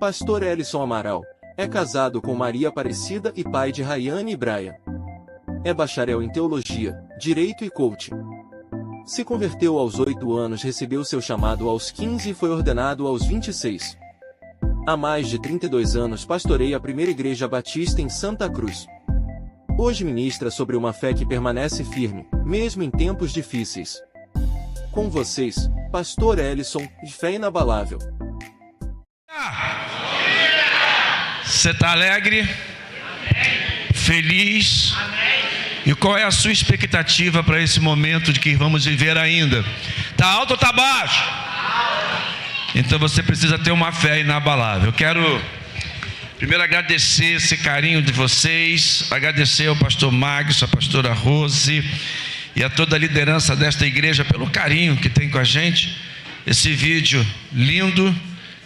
Pastor Ellison Amaral é casado com Maria Aparecida e pai de Rayane e Brian. É bacharel em teologia, direito e coaching. Se converteu aos 8 anos, recebeu seu chamado aos 15 e foi ordenado aos 26. Há mais de 32 anos pastoreia a primeira igreja batista em Santa Cruz. Hoje ministra sobre uma fé que permanece firme, mesmo em tempos difíceis. Com vocês, Pastor Ellison, de fé inabalável. Você está alegre? Feliz? E qual é a sua expectativa para esse momento de que vamos viver ainda? Está alto ou está baixo? Então você precisa ter uma fé inabalável. Eu quero primeiro agradecer esse carinho de vocês, agradecer ao pastor Magson, à pastora Rose e a toda a liderança desta igreja pelo carinho que tem com a gente. Esse vídeo lindo,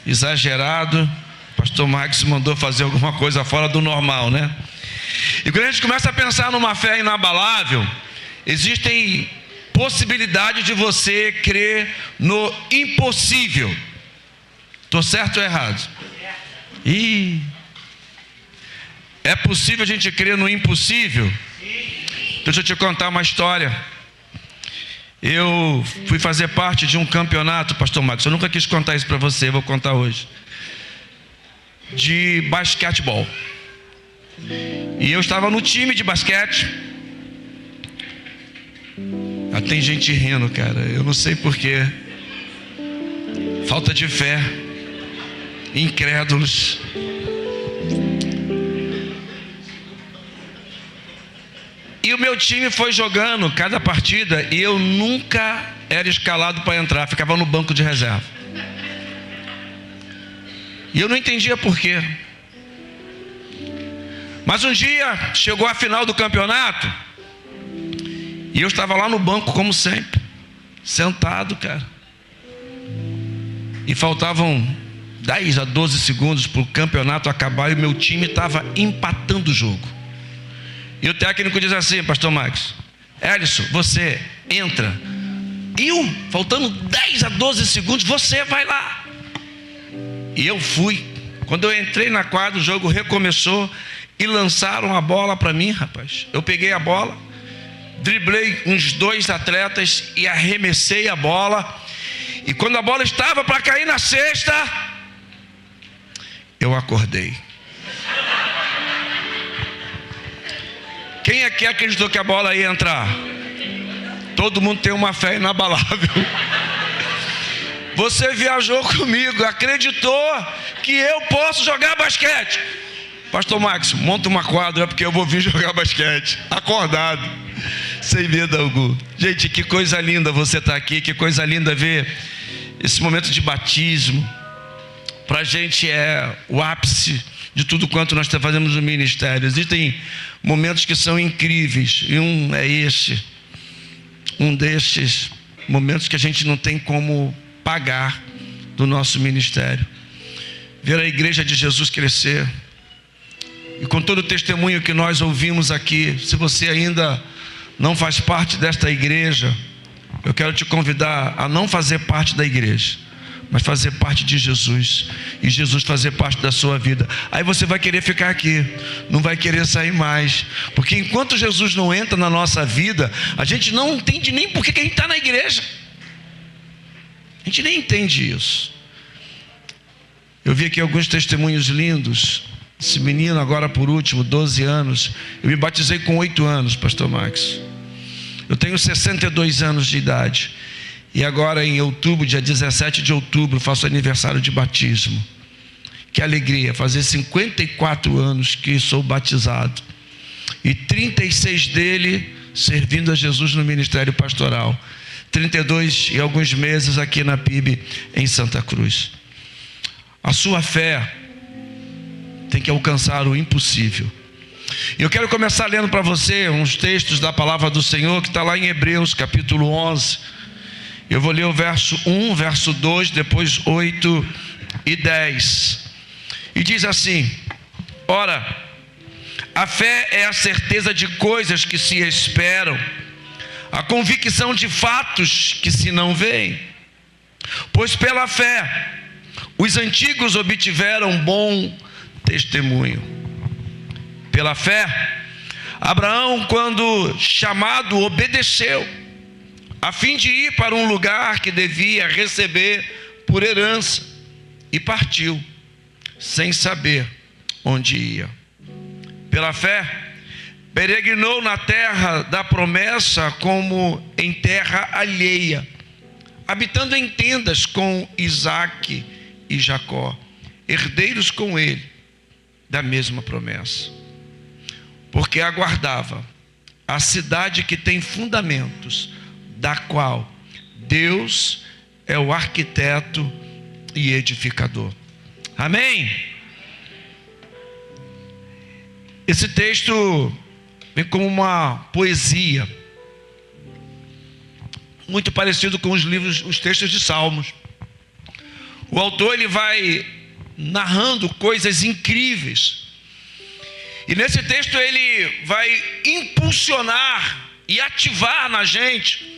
exagerado. O pastor Magson mandou fazer alguma coisa fora do normal, né? E quando a gente começa a pensar numa fé inabalável, existem possibilidades de você crer no impossível. Estou certo ou errado? E é possível a gente crer no impossível? Deixa eu te contar uma história. Eu fui fazer parte de um campeonato, pastor Marcos. Eu nunca quis contar isso para você, vou contar hoje. De basquetebol. E eu estava no time de basquete. Já tem gente rindo, cara. Eu não sei porquê. Falta de fé. Incrédulos. E o meu time foi jogando cada partida e eu nunca era escalado para entrar. Ficava no banco de reserva. E eu não entendia por quê. Mas um dia chegou a final do campeonato e eu estava lá no banco como sempre, sentado, cara. E faltavam 10 a 12 segundos para o campeonato acabar e o meu time estava empatando o jogo. E o técnico diz assim, pastor Max: Ellison, você entra. Faltando 10 a 12 segundos, você vai lá. E eu fui. Quando eu entrei na quadra, o jogo recomeçou e lançaram a bola para mim, rapaz. Eu peguei a bola, driblei uns 2 atletas e arremessei a bola. E quando a bola estava para cair na cesta, eu acordei. Quem aqui acreditou que a bola ia entrar? Todo mundo tem uma fé inabalável. Você viajou comigo, acreditou que eu posso jogar basquete. Pastor Max, monta uma quadra porque eu vou vir jogar basquete, acordado, sem medo algum. Gente, que coisa linda você estar aqui, que coisa linda ver esse momento de batismo. Para a gente é o ápice de tudo quanto nós fazemos no ministério. Existem momentos que são incríveis, e um é esse, um destes momentos que a gente não tem como pagar do nosso ministério. Ver a igreja de Jesus crescer. E com todo o testemunho que nós ouvimos aqui, se você ainda não faz parte desta igreja, eu quero te convidar a não fazer parte da igreja, mas fazer parte de Jesus, e Jesus fazer parte da sua vida. Aí você vai querer ficar aqui, não vai querer sair mais, porque enquanto Jesus não entra na nossa vida, a gente não entende nem por que a gente está na igreja. A gente nem entende isso. Eu vi aqui alguns testemunhos lindos. Esse menino agora por último, 12 anos. Eu me batizei com 8 anos, pastor Max. Eu tenho 62 anos de idade. E agora em outubro, dia 17 de outubro, faço aniversário de batismo. Que alegria, fazer 54 anos que sou batizado. E 36 dele servindo a Jesus no ministério pastoral. 32 e alguns meses aqui na PIB em Santa Cruz. A sua fé tem que alcançar o impossível. E eu quero começar lendo para você uns textos da palavra do Senhor que está lá em Hebreus capítulo 11. Eu vou ler o verso 1, verso 2, depois 8 e 10. E diz assim: ora, a fé é a certeza de coisas que se esperam, a convicção de fatos que se não veem. Pois pela fé os antigos obtiveram bom testemunho. Pela fé, Abraão, quando chamado, obedeceu, a fim de ir para um lugar que devia receber por herança, e partiu, sem saber onde ia. Pela fé, peregrinou na terra da promessa como em terra alheia, habitando em tendas com Isaque e Jacó, herdeiros com ele da mesma promessa. Porque aguardava a cidade que tem fundamentos, da qual Deus é o arquiteto e edificador. Amém? Esse texto vem como uma poesia, muito parecido com os textos de Salmos. O autor, ele vai narrando coisas incríveis. E nesse texto ele vai impulsionar e ativar na gente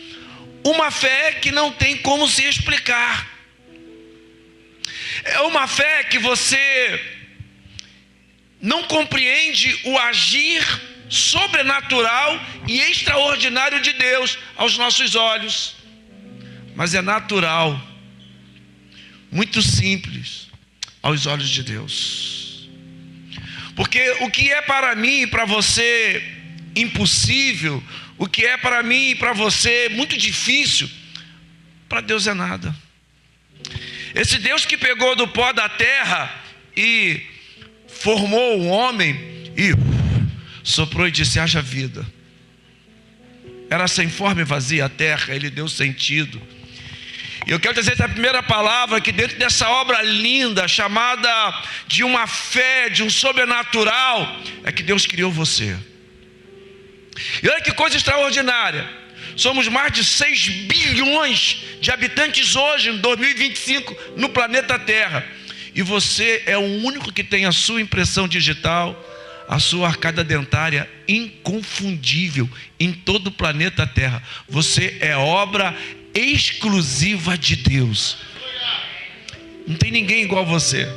uma fé que não tem como se explicar. É uma fé que você não compreende o agir sobrenatural e extraordinário de Deus aos nossos olhos, mas é natural, muito simples aos olhos de Deus. Porque o que é para mim e para você impossível, o que é para mim e para você muito difícil, para Deus é nada. Esse Deus que pegou do pó da terra e formou um homem e soprou e disse: haja vida. Era sem forma e vazia a terra, ele deu sentido. E eu quero dizer essa primeira palavra, que dentro dessa obra linda, chamada de uma fé, de um sobrenatural, é que Deus criou você. E olha que coisa extraordinária. Somos mais de 6 bilhões de habitantes hoje, em 2025, no planeta Terra. E você é o único que tem a sua impressão digital, a sua arcada dentária inconfundível em todo o planeta Terra. Você é obra exclusiva de Deus. Não tem ninguém igual a você.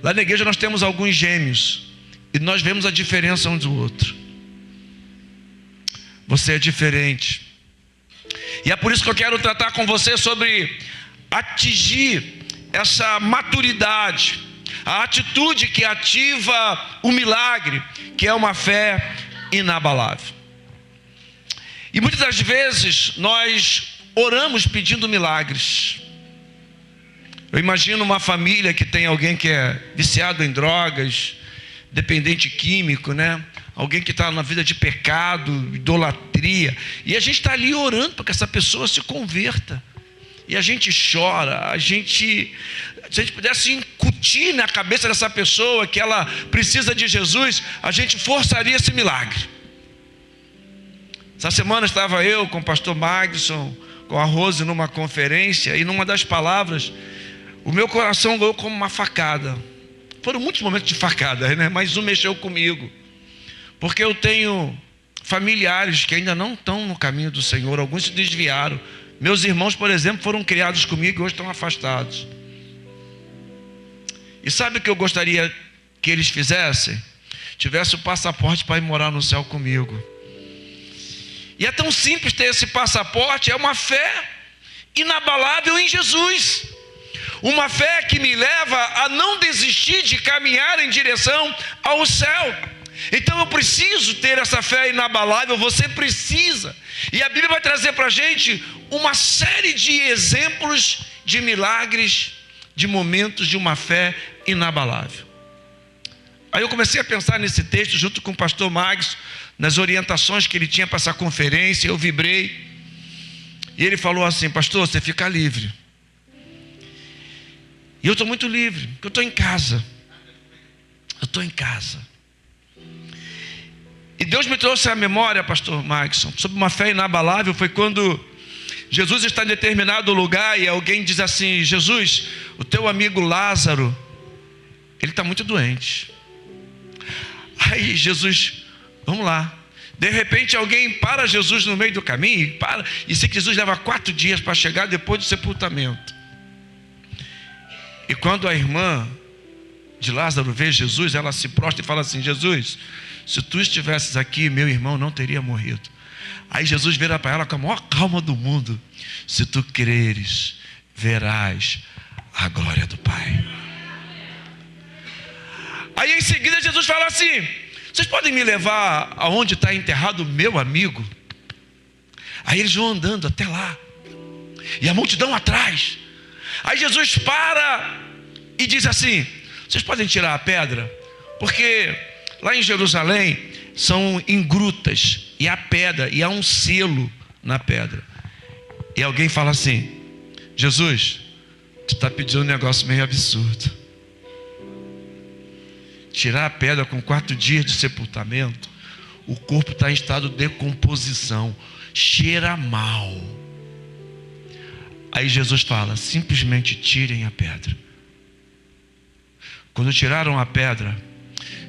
Lá na igreja nós temos alguns gêmeos e nós vemos a diferença um do outro. Você é diferente. E é por isso que eu quero tratar com você sobre atingir essa maturidade, a atitude que ativa o milagre, que é uma fé inabalável. E muitas das vezes nós oramos pedindo milagres. Eu imagino uma família que tem alguém que é viciado em drogas, dependente químico, né? Alguém que está na vida de pecado, idolatria. E a gente está ali orando para que essa pessoa se converta. E a gente chora, se a gente pudesse incutir na cabeça dessa pessoa que ela precisa de Jesus, a gente forçaria esse milagre. Essa semana estava eu com o pastor Magson, com a Rose numa conferência, e numa das palavras, o meu coração ganhou como uma facada. Foram muitos momentos de facada, né? Mas um mexeu comigo. Porque eu tenho familiares que ainda não estão no caminho do Senhor, alguns se desviaram. Meus irmãos, por exemplo, foram criados comigo e hoje estão afastados. E sabe o que eu gostaria que eles fizessem? Tivesse o passaporte para ir morar no céu comigo. E é tão simples ter esse passaporte, é uma fé inabalável em Jesus. Uma fé que me leva a não desistir de caminhar em direção ao céu. Então eu preciso ter essa fé inabalável, você precisa. E a Bíblia vai trazer para a gente uma série de exemplos de milagres, de momentos de uma fé inabalável. Aí eu comecei a pensar nesse texto junto com o pastor Magson, nas orientações que ele tinha para essa conferência. Eu vibrei. E ele falou assim: pastor, você fica livre. E eu estou muito livre, porque eu estou em casa. Eu estou em casa. E Deus me trouxe à memória, pastor Magson, sobre uma fé inabalável. Foi quando Jesus está em determinado lugar e alguém diz assim: Jesus, o teu amigo Lázaro, ele está muito doente. Aí Jesus, vamos lá. De repente alguém para Jesus no meio do caminho, e sei que Jesus leva 4 dias para chegar depois do sepultamento. E quando a irmã de Lázaro vê Jesus, ela se prostra e fala assim: Jesus, se tu estivesses aqui, meu irmão não teria morrido. Aí Jesus vira para ela com a maior calma do mundo: se tu creres, verás a glória do Pai. Aí em seguida Jesus fala assim: vocês podem me levar aonde está enterrado o meu amigo? Aí eles vão andando até lá, e a multidão atrás. Aí Jesus para e diz assim: vocês podem tirar a pedra? Porque lá em Jerusalém são em grutas, e há pedra, e há um selo na pedra. E alguém fala assim: Jesus, tu está pedindo um negócio meio absurdo. Tirar a pedra com 4 dias de sepultamento, o corpo está em estado de decomposição, cheira mal. Aí Jesus fala: simplesmente tirem a pedra. Quando tiraram a pedra,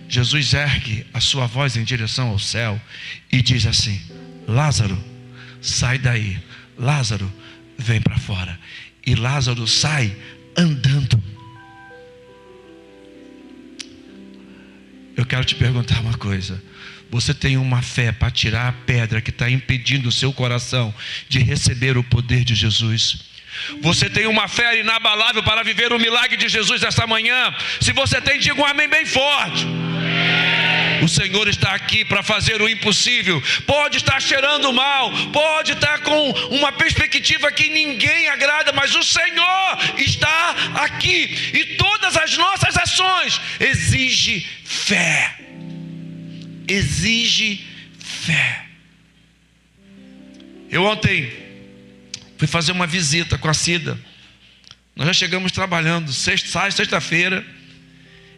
Jesus ergue a sua voz em direção ao céu e diz assim: Lázaro, sai daí. Lázaro, vem para fora. E Lázaro sai andando. Eu quero te perguntar uma coisa: você tem uma fé para tirar a pedra que está impedindo o seu coração de receber o poder de Jesus? Você tem uma fé inabalável para viver o milagre de Jesus esta manhã? Se você tem, diga um amém bem forte. O Senhor está aqui para fazer o impossível. Pode estar cheirando mal, pode estar com uma perspectiva que ninguém agrada, mas o Senhor está aqui. E todas as nossas ações exigem fé. Exige fé. Eu ontem fui fazer uma visita com a Cida. Nós já chegamos trabalhando sexta-feira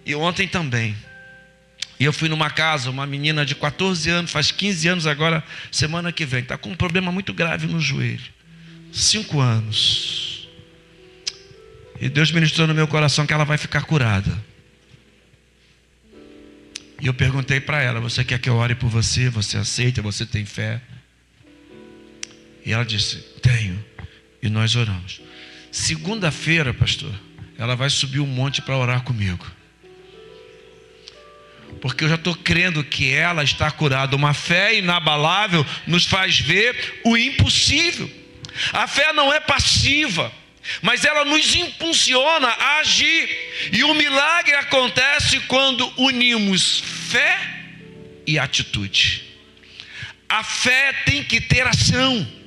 e ontem também. E eu fui numa casa, uma menina de 14 anos, faz 15 anos agora, semana que vem, está com um problema muito grave no joelho. 5 anos. E Deus ministrou no meu coração que ela vai ficar curada. E eu perguntei para ela: você quer que eu ore por você? Você aceita? Você tem fé? E ela disse: tenho. E nós oramos. Segunda-feira, pastor, ela vai subir um monte para orar comigo. Porque eu já estou crendo que ela está curada. Uma fé inabalável nos faz ver o impossível. A fé não é passiva, mas ela nos impulsiona a agir. E o milagre acontece quando unimos fé e atitude. A fé tem que ter ação.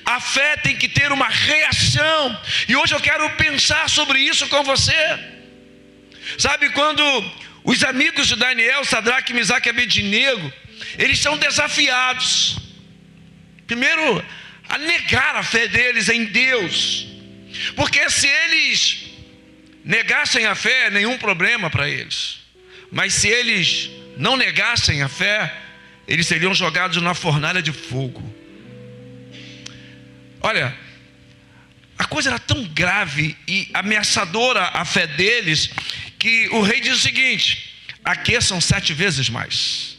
A fé tem que ter uma reação. E hoje eu quero pensar sobre isso com você. Sabe, quando os amigos de Daniel, Sadraque, Misaque e Abednego, eles são desafiados, primeiro, a negar a fé deles em Deus. Porque se eles negassem a fé, nenhum problema para eles. Mas se eles não negassem a fé, eles seriam jogados na fornalha de fogo. Olha, a coisa era tão grave e ameaçadora a fé deles, que o rei diz o seguinte: aqueçam 7 vezes mais.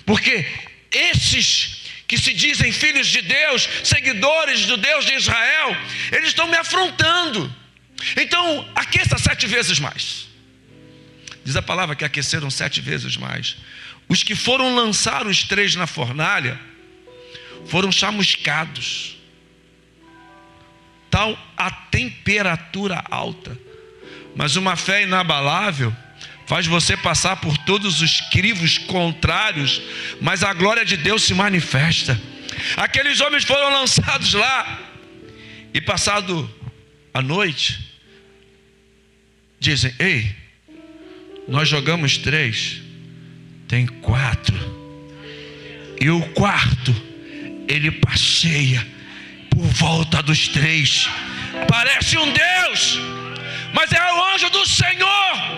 Porque esses que se dizem filhos de Deus, seguidores do Deus de Israel, eles estão me afrontando. Então, aqueça 7 vezes mais. Diz a palavra que aqueceram 7 vezes mais. Os que foram lançar os 3 na fornalha foram chamuscados. Tal a temperatura alta. Mas uma fé inabalável faz você passar por todos os crivos contrários, mas a glória de Deus se manifesta. Aqueles homens foram lançados lá, e passado a noite, dizem: ei, nós jogamos 3, tem 4, e o 4, ele passeia por volta dos 3, parece um Deus, mas é o anjo do Senhor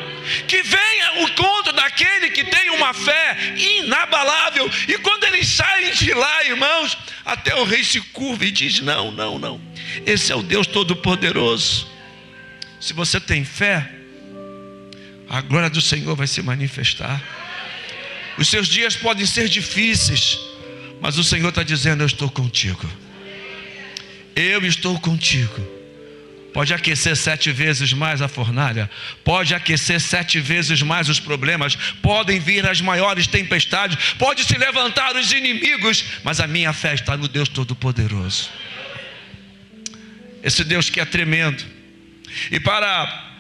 que vem ao encontro daquele que tem uma fé inabalável. E quando eles saem de lá, irmãos, até o rei se curva e diz: não, não, não, esse é o Deus Todo-Poderoso. Se você tem fé, a glória do Senhor vai se manifestar. Os seus dias podem ser difíceis, mas o Senhor está dizendo: eu estou contigo. Eu estou contigo. pode aquecer 7 vezes mais a fornalha, pode aquecer 7 vezes mais os problemas, podem vir as maiores tempestades, pode se levantar os inimigos, mas a minha fé está no Deus Todo-Poderoso. Esse Deus que é tremendo. E para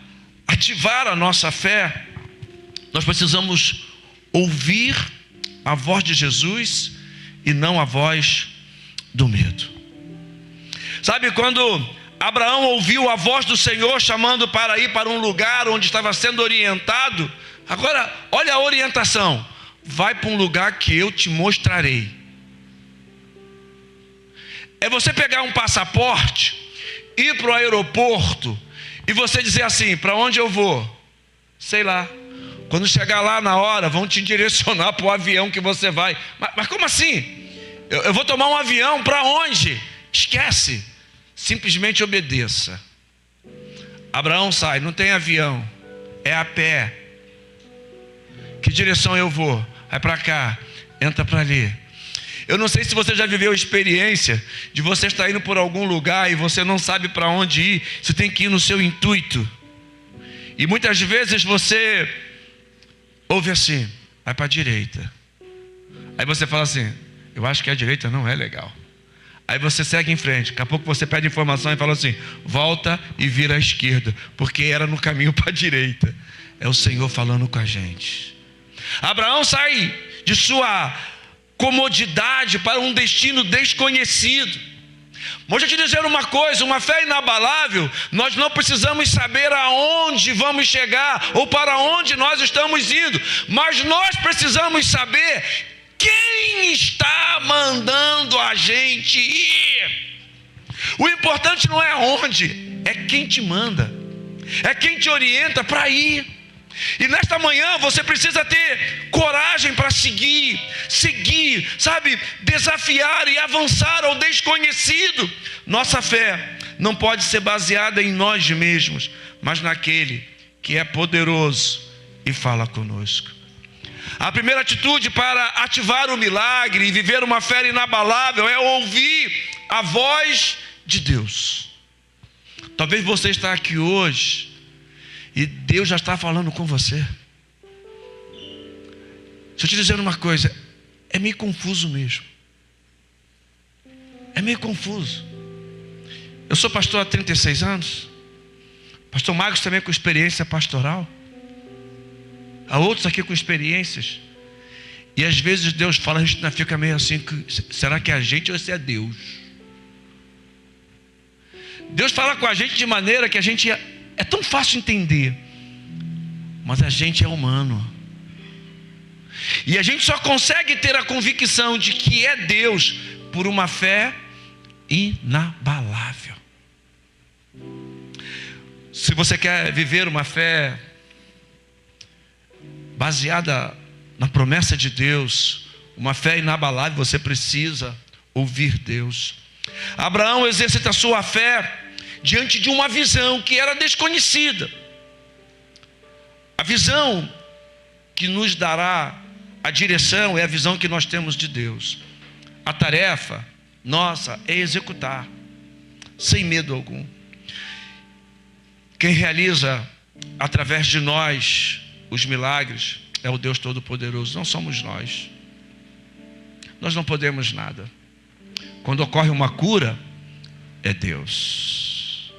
ativar a nossa fé, nós precisamos ouvir a voz de Jesus e não a voz do medo. Sabe, quando Abraão ouviu a voz do Senhor chamando para ir para um lugar onde estava sendo orientado, agora olha a orientação: vai para um lugar que eu te mostrarei. É você pegar um passaporte, ir para o aeroporto e você dizer assim: para onde eu vou? Sei lá. Quando chegar lá na hora, vão te direcionar para o avião que você vai. Mas como assim? Eu vou tomar um avião para onde? Esquece. Simplesmente obedeça. Abraão sai, não tem avião, é a pé. Que direção eu vou? Vai para cá, entra para ali. Eu não sei se você já viveu a experiência de você estar indo por algum lugar e você não sabe para onde ir. Você tem que ir no seu intuito. E muitas vezes você ouve assim: vai para a direita. Aí você fala assim: eu acho que a direita não é legal. Aí você segue em frente. Daqui a pouco você pede informação e fala assim: volta e vira à esquerda, porque era no caminho para a direita. É o Senhor falando com a gente. Abraão sai de sua comodidade para um destino desconhecido. Mas deixa eu te dizer uma coisa: uma fé inabalável, nós não precisamos saber aonde vamos chegar ou para onde nós estamos indo, mas nós precisamos saber quem está mandando a gente ir. O importante não é aonde, é quem te manda, é quem te orienta para ir. E nesta manhã você precisa ter coragem para seguir, sabe, desafiar e avançar ao desconhecido. Nossa fé não pode ser baseada em nós mesmos, mas naquele que é poderoso e fala conosco. A primeira atitude para ativar o milagre e viver uma fé inabalável é ouvir a voz de Deus. Talvez você está aqui hoje e Deus já está falando com você. Deixa eu te dizer uma coisa: é meio confuso mesmo. É meio confuso. Eu sou pastor há 36 anos. Pastor Marcos também com experiência pastoral. Há outros aqui com experiências. E às vezes Deus fala, a gente ainda fica meio assim: será que é a gente ou se é Deus? Deus fala com a gente de maneira que a gente é tão fácil entender, mas a gente é humano. E a gente só consegue ter a convicção de que é Deus por uma fé inabalável. Se você quer viver uma fé baseada na promessa de Deus, uma fé inabalável, você precisa ouvir Deus. Abraão exercita a sua fé diante de uma visão que era desconhecida. A visão que nos dará a direção é a visão que nós temos de Deus. A tarefa nossa é executar, sem medo algum. Quem realiza através de nós os milagres é o Deus Todo-Poderoso, não somos nós. Nós não podemos nada. Quando ocorre uma cura, é Deus.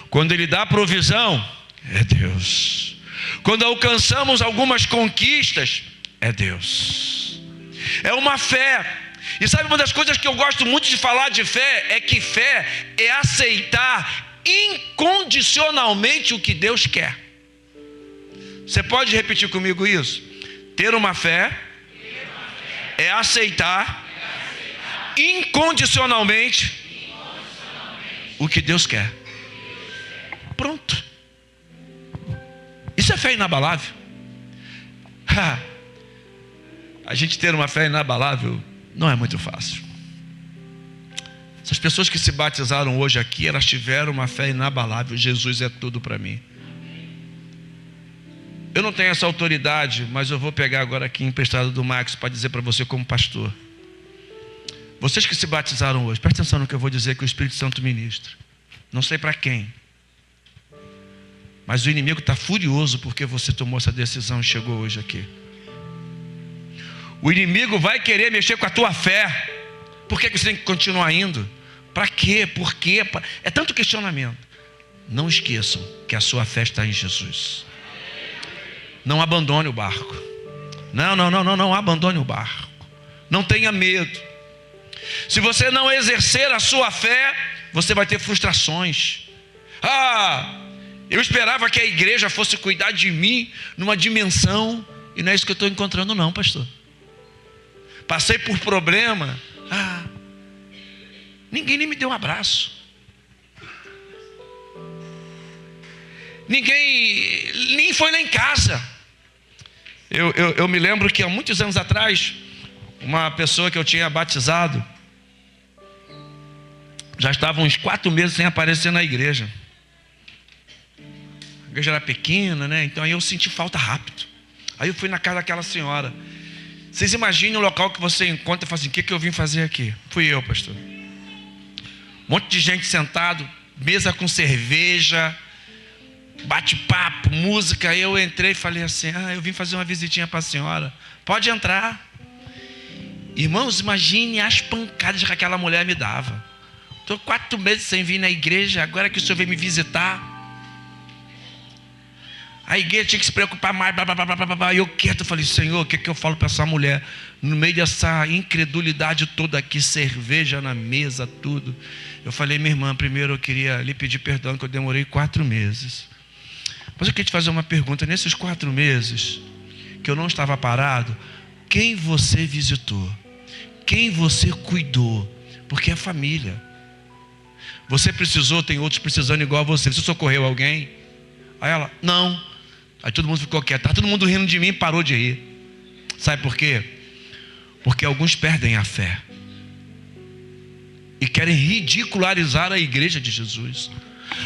Quando Ele dá provisão, é Deus. Quando alcançamos algumas conquistas, é Deus. É uma fé. E sabe uma das coisas que eu gosto muito de falar de fé? É que fé é aceitar incondicionalmente o que Deus quer. Você pode repetir comigo isso? Ter uma fé é aceitar incondicionalmente o que Deus quer. Pronto. Isso é fé inabalável. A gente ter uma fé inabalável não é muito fácil. Essas pessoas que se batizaram hoje aqui, elas tiveram uma fé inabalável. Jesus é tudo para mim. Eu não tenho essa autoridade, mas eu vou pegar agora aqui emprestado do Max para dizer para você como pastor. Vocês que se batizaram hoje, presta atenção no que eu vou dizer, que o Espírito Santo ministra. Não sei para quem, Mas o inimigo está furioso porque você tomou essa decisão e chegou hoje aqui. O inimigo vai querer mexer com a tua fé. Por que você tem que continuar indo? Para quê? Por quê? É tanto questionamento. Não esqueçam que a sua fé está em Jesus. Não abandone o barco. Não abandone o barco. Não tenha medo. Se você não exercer a sua fé, você vai ter frustrações. Eu esperava que a igreja fosse cuidar de mim numa dimensão, e não é isso que eu estou encontrando não, pastor. Passei por problema. Ninguém nem me deu um abraço. Ninguém nem foi lá em casa. Eu me lembro que há muitos anos atrás, uma pessoa que eu tinha batizado já estava uns 4 meses sem aparecer na igreja. A igreja era pequena, né? Então aí eu senti falta rápido. Aí eu fui na casa daquela senhora. Vocês imaginem o local que você encontra e fala assim: o que eu vim fazer aqui? Fui eu, pastor. Um monte de gente sentado, mesa com cerveja, bate-papo, música. Eu entrei e falei assim: eu vim fazer uma visitinha para a senhora. Pode entrar. Irmãos, imagine as pancadas que aquela mulher me dava. Estou 4 meses sem vir na igreja, agora que o senhor veio me visitar. A igreja tinha que se preocupar mais, e eu quieto, falei: Senhor, o que eu falo para essa mulher? No meio dessa incredulidade toda aqui, cerveja na mesa, tudo. Eu falei: minha irmã, primeiro eu queria lhe pedir perdão que eu demorei 4 meses. Mas eu queria te fazer uma pergunta. Nesses 4 meses que eu não estava parado, quem você visitou? Quem você cuidou? Porque é família. Você precisou, tem outros precisando igual a você. Você socorreu alguém? Aí ela: não. Aí todo mundo ficou quieto. Tá todo mundo rindo de mim e parou de rir. Sabe por quê? Porque alguns perdem a fé e querem ridicularizar a igreja de Jesus.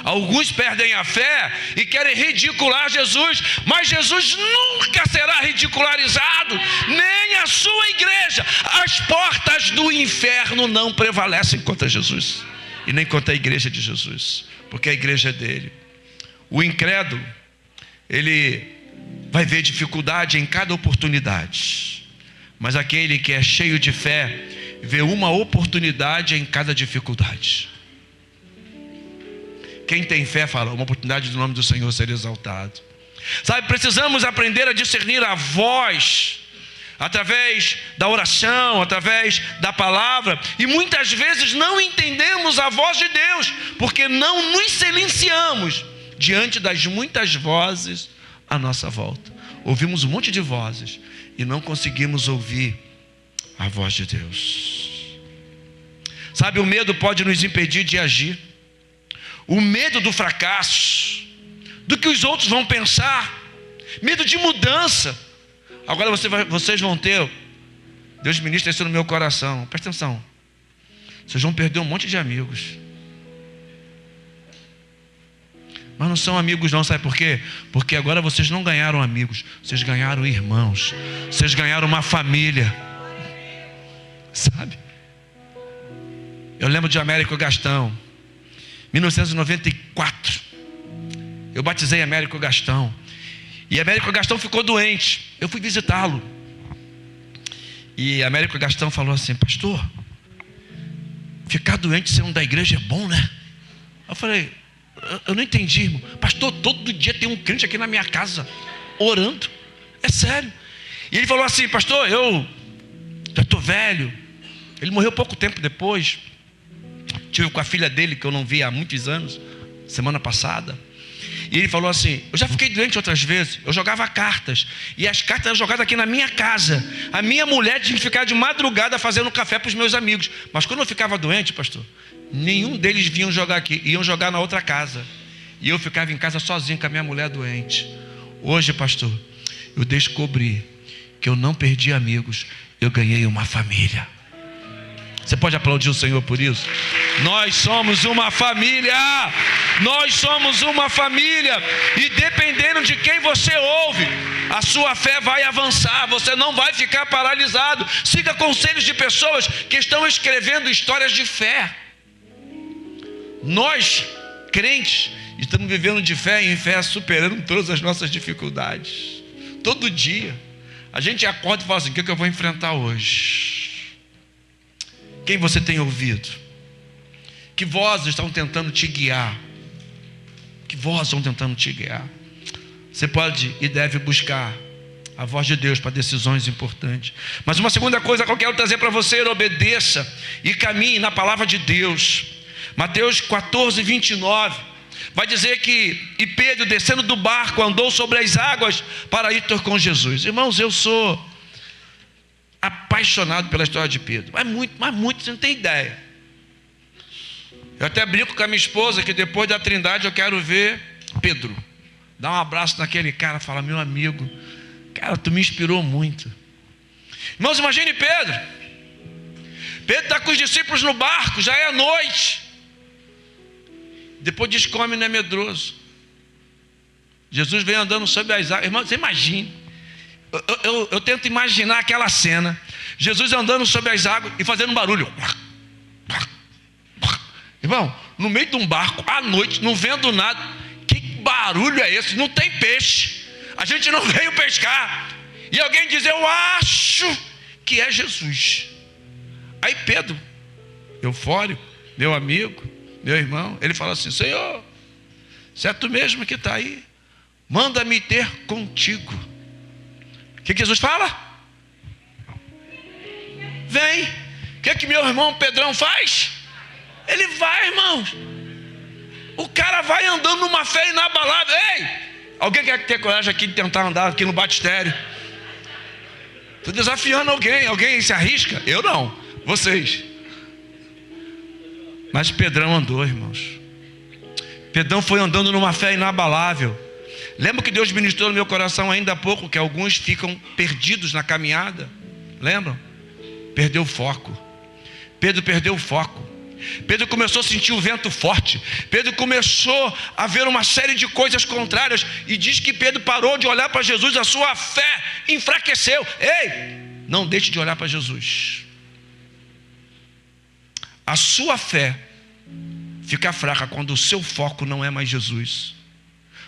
Alguns perdem a fé e querem ridicular Jesus, mas Jesus nunca será ridicularizado, nem a sua igreja. As portas do inferno não prevalecem contra Jesus e nem contra a igreja de Jesus, porque a igreja é dele. O incrédulo, ele vai ver dificuldade em cada oportunidade, mas aquele que é cheio de fé vê uma oportunidade em cada dificuldade. Quem tem fé fala: uma oportunidade do nome do Senhor ser exaltado. Sabe, precisamos aprender a discernir a voz através da oração, através da palavra, e muitas vezes não entendemos a voz de Deus, porque não nos silenciamos diante das muitas vozes à nossa volta. Ouvimos um monte de vozes e não conseguimos ouvir a voz de Deus. Sabe, o medo pode nos impedir de agir. O medo do fracasso, do que os outros vão pensar, medo de mudança. Agora vocês vão ter, Deus ministra isso no meu coração, presta atenção, vocês vão perder um monte de amigos. Mas não são amigos não, sabe por quê? Porque agora vocês não ganharam amigos, vocês ganharam irmãos, vocês ganharam uma família. Sabe? Eu lembro de Américo Gastão, 1994, eu batizei Américo Gastão, e Américo Gastão ficou doente. Eu fui visitá-lo, e Américo Gastão falou assim: pastor, ficar doente sendo da igreja é bom, né? Eu falei: eu não entendi, irmão. Pastor, todo dia tem um crente aqui na minha casa orando, é sério. E ele falou assim: pastor, eu já estou velho. Ele morreu pouco tempo depois. Estive com a filha dele, que eu não vi há muitos anos, semana passada. E ele falou assim: eu já fiquei doente outras vezes. Eu jogava cartas, e as cartas eram jogadas aqui na minha casa. A minha mulher tinha que ficar de madrugada fazendo café para os meus amigos. Mas quando eu ficava doente, pastor, nenhum deles vinham jogar aqui, iam jogar na outra casa. E eu ficava em casa sozinho com a minha mulher doente. Hoje, pastor, eu descobri que eu não perdi amigos, eu ganhei uma família. Você pode aplaudir o Senhor por isso? Nós somos uma família. Nós somos uma família. E dependendo de quem você ouve, a sua fé vai avançar. Você não vai ficar paralisado. Siga conselhos de pessoas que estão escrevendo histórias de fé. Nós, crentes, E estamos vivendo de fé em fé, superando todas as nossas dificuldades. Todo dia. A gente acorda e fala assim: o que eu vou enfrentar hoje? Quem você tem ouvido? Que vozes estão tentando te guiar? Que vozes estão tentando te guiar? Você pode e deve buscar a voz de Deus para decisões importantes. Mas uma segunda coisa que eu quero trazer para você: obedeça e caminhe na palavra de Deus. Mateus 14, 29 vai dizer que e Pedro, descendo do barco, andou sobre as águas para ir ter com Jesus. Irmãos, eu sou apaixonado pela história de Pedro, mas muito, você não tem ideia. Eu até brinco com a minha esposa que depois da Trindade eu quero ver Pedro, dar um abraço naquele cara, falar: meu amigo, cara, tu me inspirou muito. Irmãos, imagine Pedro está com os discípulos no barco, já é noite. Depois diz que o homem não é medroso. Jesus vem andando sobre as águas. Irmão, você imagina. Eu tento imaginar aquela cena. Jesus andando sobre as águas e fazendo um barulho. Irmão, no meio de um barco, à noite, não vendo nada. Que barulho é esse? Não tem peixe. A gente não veio pescar. E alguém diz: eu acho que é Jesus. Aí Pedro, eufórico, meu amigo, meu irmão, ele fala assim: Senhor, se é tu mesmo que está aí, manda-me ter contigo. O que Jesus fala? Vem. O que meu irmão Pedrão faz? Ele vai, irmãos. O cara vai andando numa fé inabalável. Ei, alguém quer ter coragem aqui de tentar andar aqui no batistério? Estou desafiando alguém se arrisca? Eu não, vocês. Mas Pedrão andou, irmãos. Pedrão foi andando numa fé inabalável. Lembra que Deus ministrou no meu coração ainda há pouco que alguns ficam perdidos na caminhada? Lembram? Perdeu o foco. Pedro perdeu o foco. Pedro começou a sentir o vento forte. Pedro começou a ver uma série de coisas contrárias. E diz que Pedro parou de olhar para Jesus. A sua fé enfraqueceu. Ei, não deixe de olhar para Jesus. A sua fé fica fraca quando o seu foco não é mais Jesus.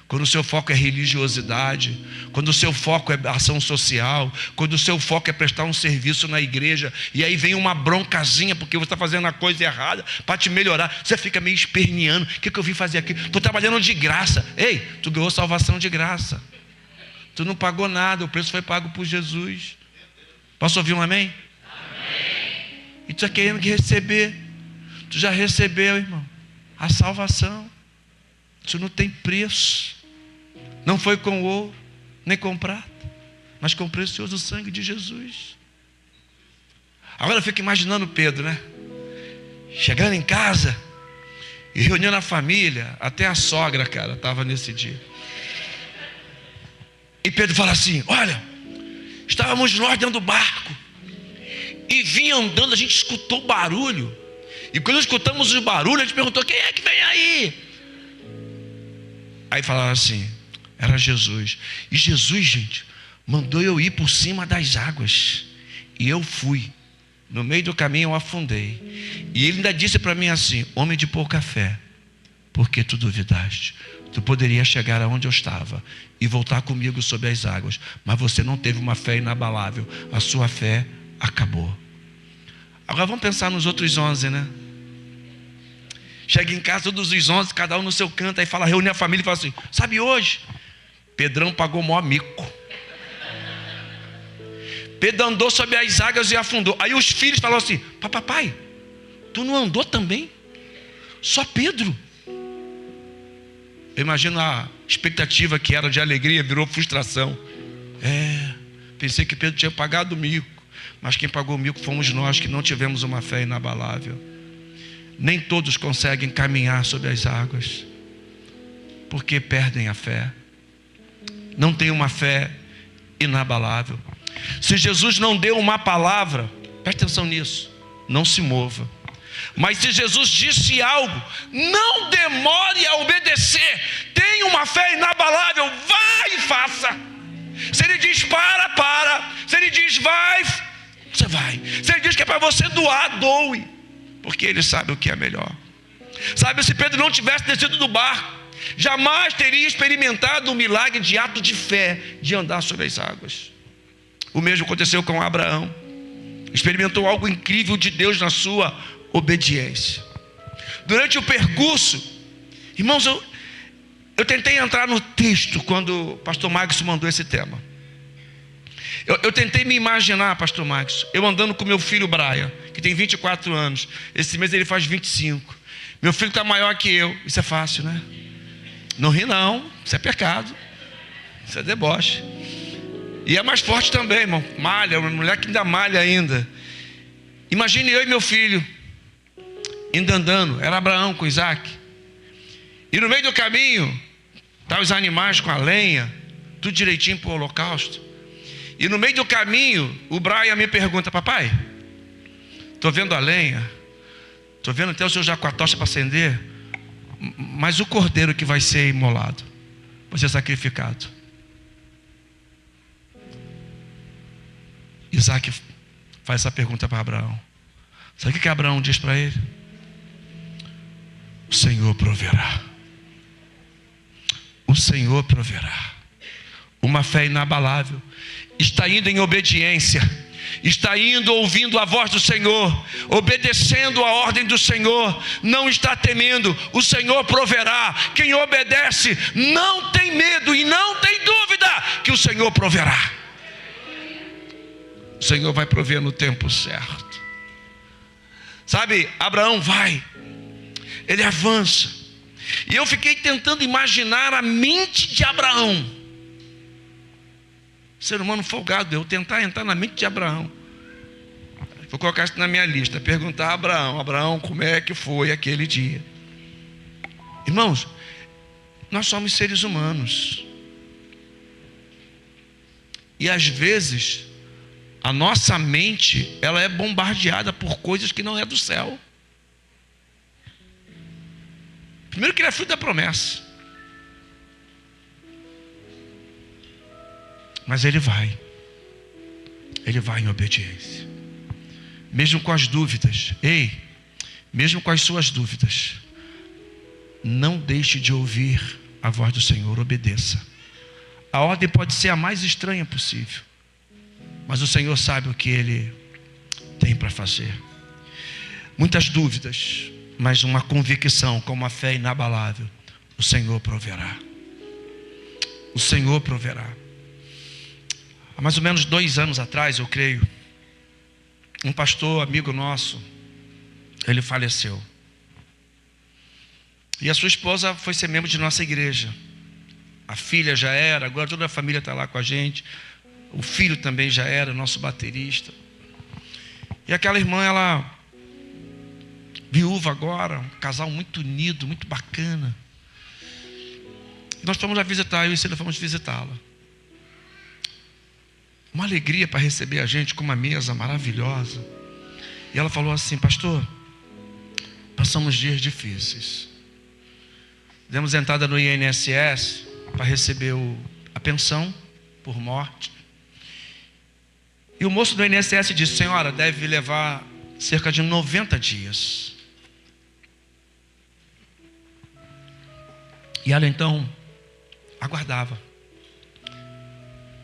Quando o seu foco é religiosidade, quando o seu foco é ação social, quando o seu foco é prestar um serviço na igreja, e aí vem uma broncazinha porque você está fazendo a coisa errada para te melhorar, você fica meio esperneando: o que eu vim fazer aqui? Estou trabalhando de graça. Ei, tu ganhou salvação de graça, tu não pagou nada, o preço foi pago por Jesus. Posso ouvir um amém? Amém. E tu está querendo que receber? Tu já recebeu, irmão, a salvação. Isso não tem preço. Não foi com ouro, nem com prata, mas com o precioso sangue de Jesus. Agora eu fico imaginando Pedro, né? Chegando em casa e reunindo a família. Até a sogra, cara, estava nesse dia. E Pedro fala assim: olha, estávamos nós dentro do barco e vinha andando, a gente escutou barulho. E quando escutamos o barulho, a gente perguntou: quem é que vem aí? Aí falaram assim: era Jesus. E Jesus, gente, mandou eu ir por cima das águas. E eu fui. No meio do caminho eu afundei. E ele ainda disse para mim assim: homem de pouca fé, por que tu duvidaste? Tu poderia chegar aonde eu estava e voltar comigo sobre as águas, mas você não teve uma fé inabalável. A sua fé acabou. Agora vamos pensar nos outros 11, né? Chega em casa, todos os 11, cada um no seu canto, aí fala, reúne a família e fala assim: sabe, hoje Pedrão pagou o maior mico. Pedro andou sobre as águas e afundou. Aí os filhos falaram assim: papai, tu não andou também? Só Pedro. Eu imagino a expectativa que era de alegria, virou frustração. Pensei que Pedro tinha pagado o mico, mas quem pagou o mico fomos nós, que não tivemos uma fé inabalável. Nem todos conseguem caminhar sobre as águas, porque perdem a fé. Não tem uma fé inabalável. Se Jesus não deu uma palavra, preste atenção nisso, não se mova. Mas se Jesus disse algo, não demore a obedecer. Tenha uma fé inabalável, vai e faça. Se ele diz para. Se ele diz vai, você vai. Se ele diz que é para você doar, doe, porque ele sabe o que é melhor. Sabe, se Pedro não tivesse descido do barco, jamais teria experimentado um milagre de ato de fé, de andar sobre as águas. O mesmo aconteceu com Abraão. Experimentou algo incrível de Deus na sua obediência. Durante o percurso, irmãos, eu tentei entrar no texto quando o pastor Marcos mandou esse tema. Eu tentei me imaginar, pastor Marcos, eu andando com meu filho Brian, que tem 24 anos. Esse mês ele faz 25. Meu filho está maior que eu. Isso é fácil, né? Não ri não, isso é pecado. Isso é deboche. E é mais forte também, irmão. Malha, uma mulher que ainda malha ainda. Imagine eu e meu filho indo andando. Era Abraão com Isaac. E no meio do caminho, tá os animais com a lenha, tudo direitinho para o holocausto. E no meio do caminho, o Brian me pergunta: papai, estou vendo a lenha, estou vendo até o senhor já com a tocha para acender, mas o cordeiro que vai ser imolado, vai ser sacrificado. Isaac faz essa pergunta para Abraão. Sabe o que Abraão diz para ele? O Senhor proverá. O Senhor proverá. Uma fé inabalável. Está indo em obediência. Está indo ouvindo a voz do Senhor, obedecendo a ordem do Senhor. Não está temendo. O Senhor proverá. Quem obedece não tem medo e não tem dúvida que o Senhor proverá. O Senhor vai prover no tempo certo. Sabe, Abraão vai, ele avança. E eu fiquei tentando imaginar a mente de Abraão. Ser humano folgado, eu tentar entrar na mente de Abraão. Vou colocar isso na minha lista. Perguntar a Abraão: Abraão, como é que foi aquele dia? Irmãos, nós somos seres humanos. E às vezes a nossa mente, ela é bombardeada por coisas que não é do céu. Primeiro que ele é fruto da promessa. Mas ele vai em obediência. Mesmo com as dúvidas. Ei, mesmo com as suas dúvidas, não deixe de ouvir a voz do Senhor, obedeça. A ordem pode ser a mais estranha possível, mas o Senhor sabe o que Ele tem para fazer. Muitas dúvidas, mas uma convicção com uma fé inabalável. O Senhor proverá. O Senhor proverá. Há mais ou menos 2 anos atrás, eu creio, um pastor amigo nosso, ele faleceu. E a sua esposa foi ser membro de nossa igreja. A filha já era, agora toda a família está lá com a gente. O filho também já era, nosso baterista. E aquela irmã, ela, viúva agora, um casal muito unido, muito bacana. E nós fomos lá visitar, eu e Cida fomos visitá-la. Uma alegria para receber a gente com uma mesa maravilhosa. E ela falou assim: pastor, passamos dias difíceis. Demos entrada no INSS para receber a pensão por morte. E o moço do INSS disse: senhora, deve levar cerca de 90 dias. E ela então aguardava.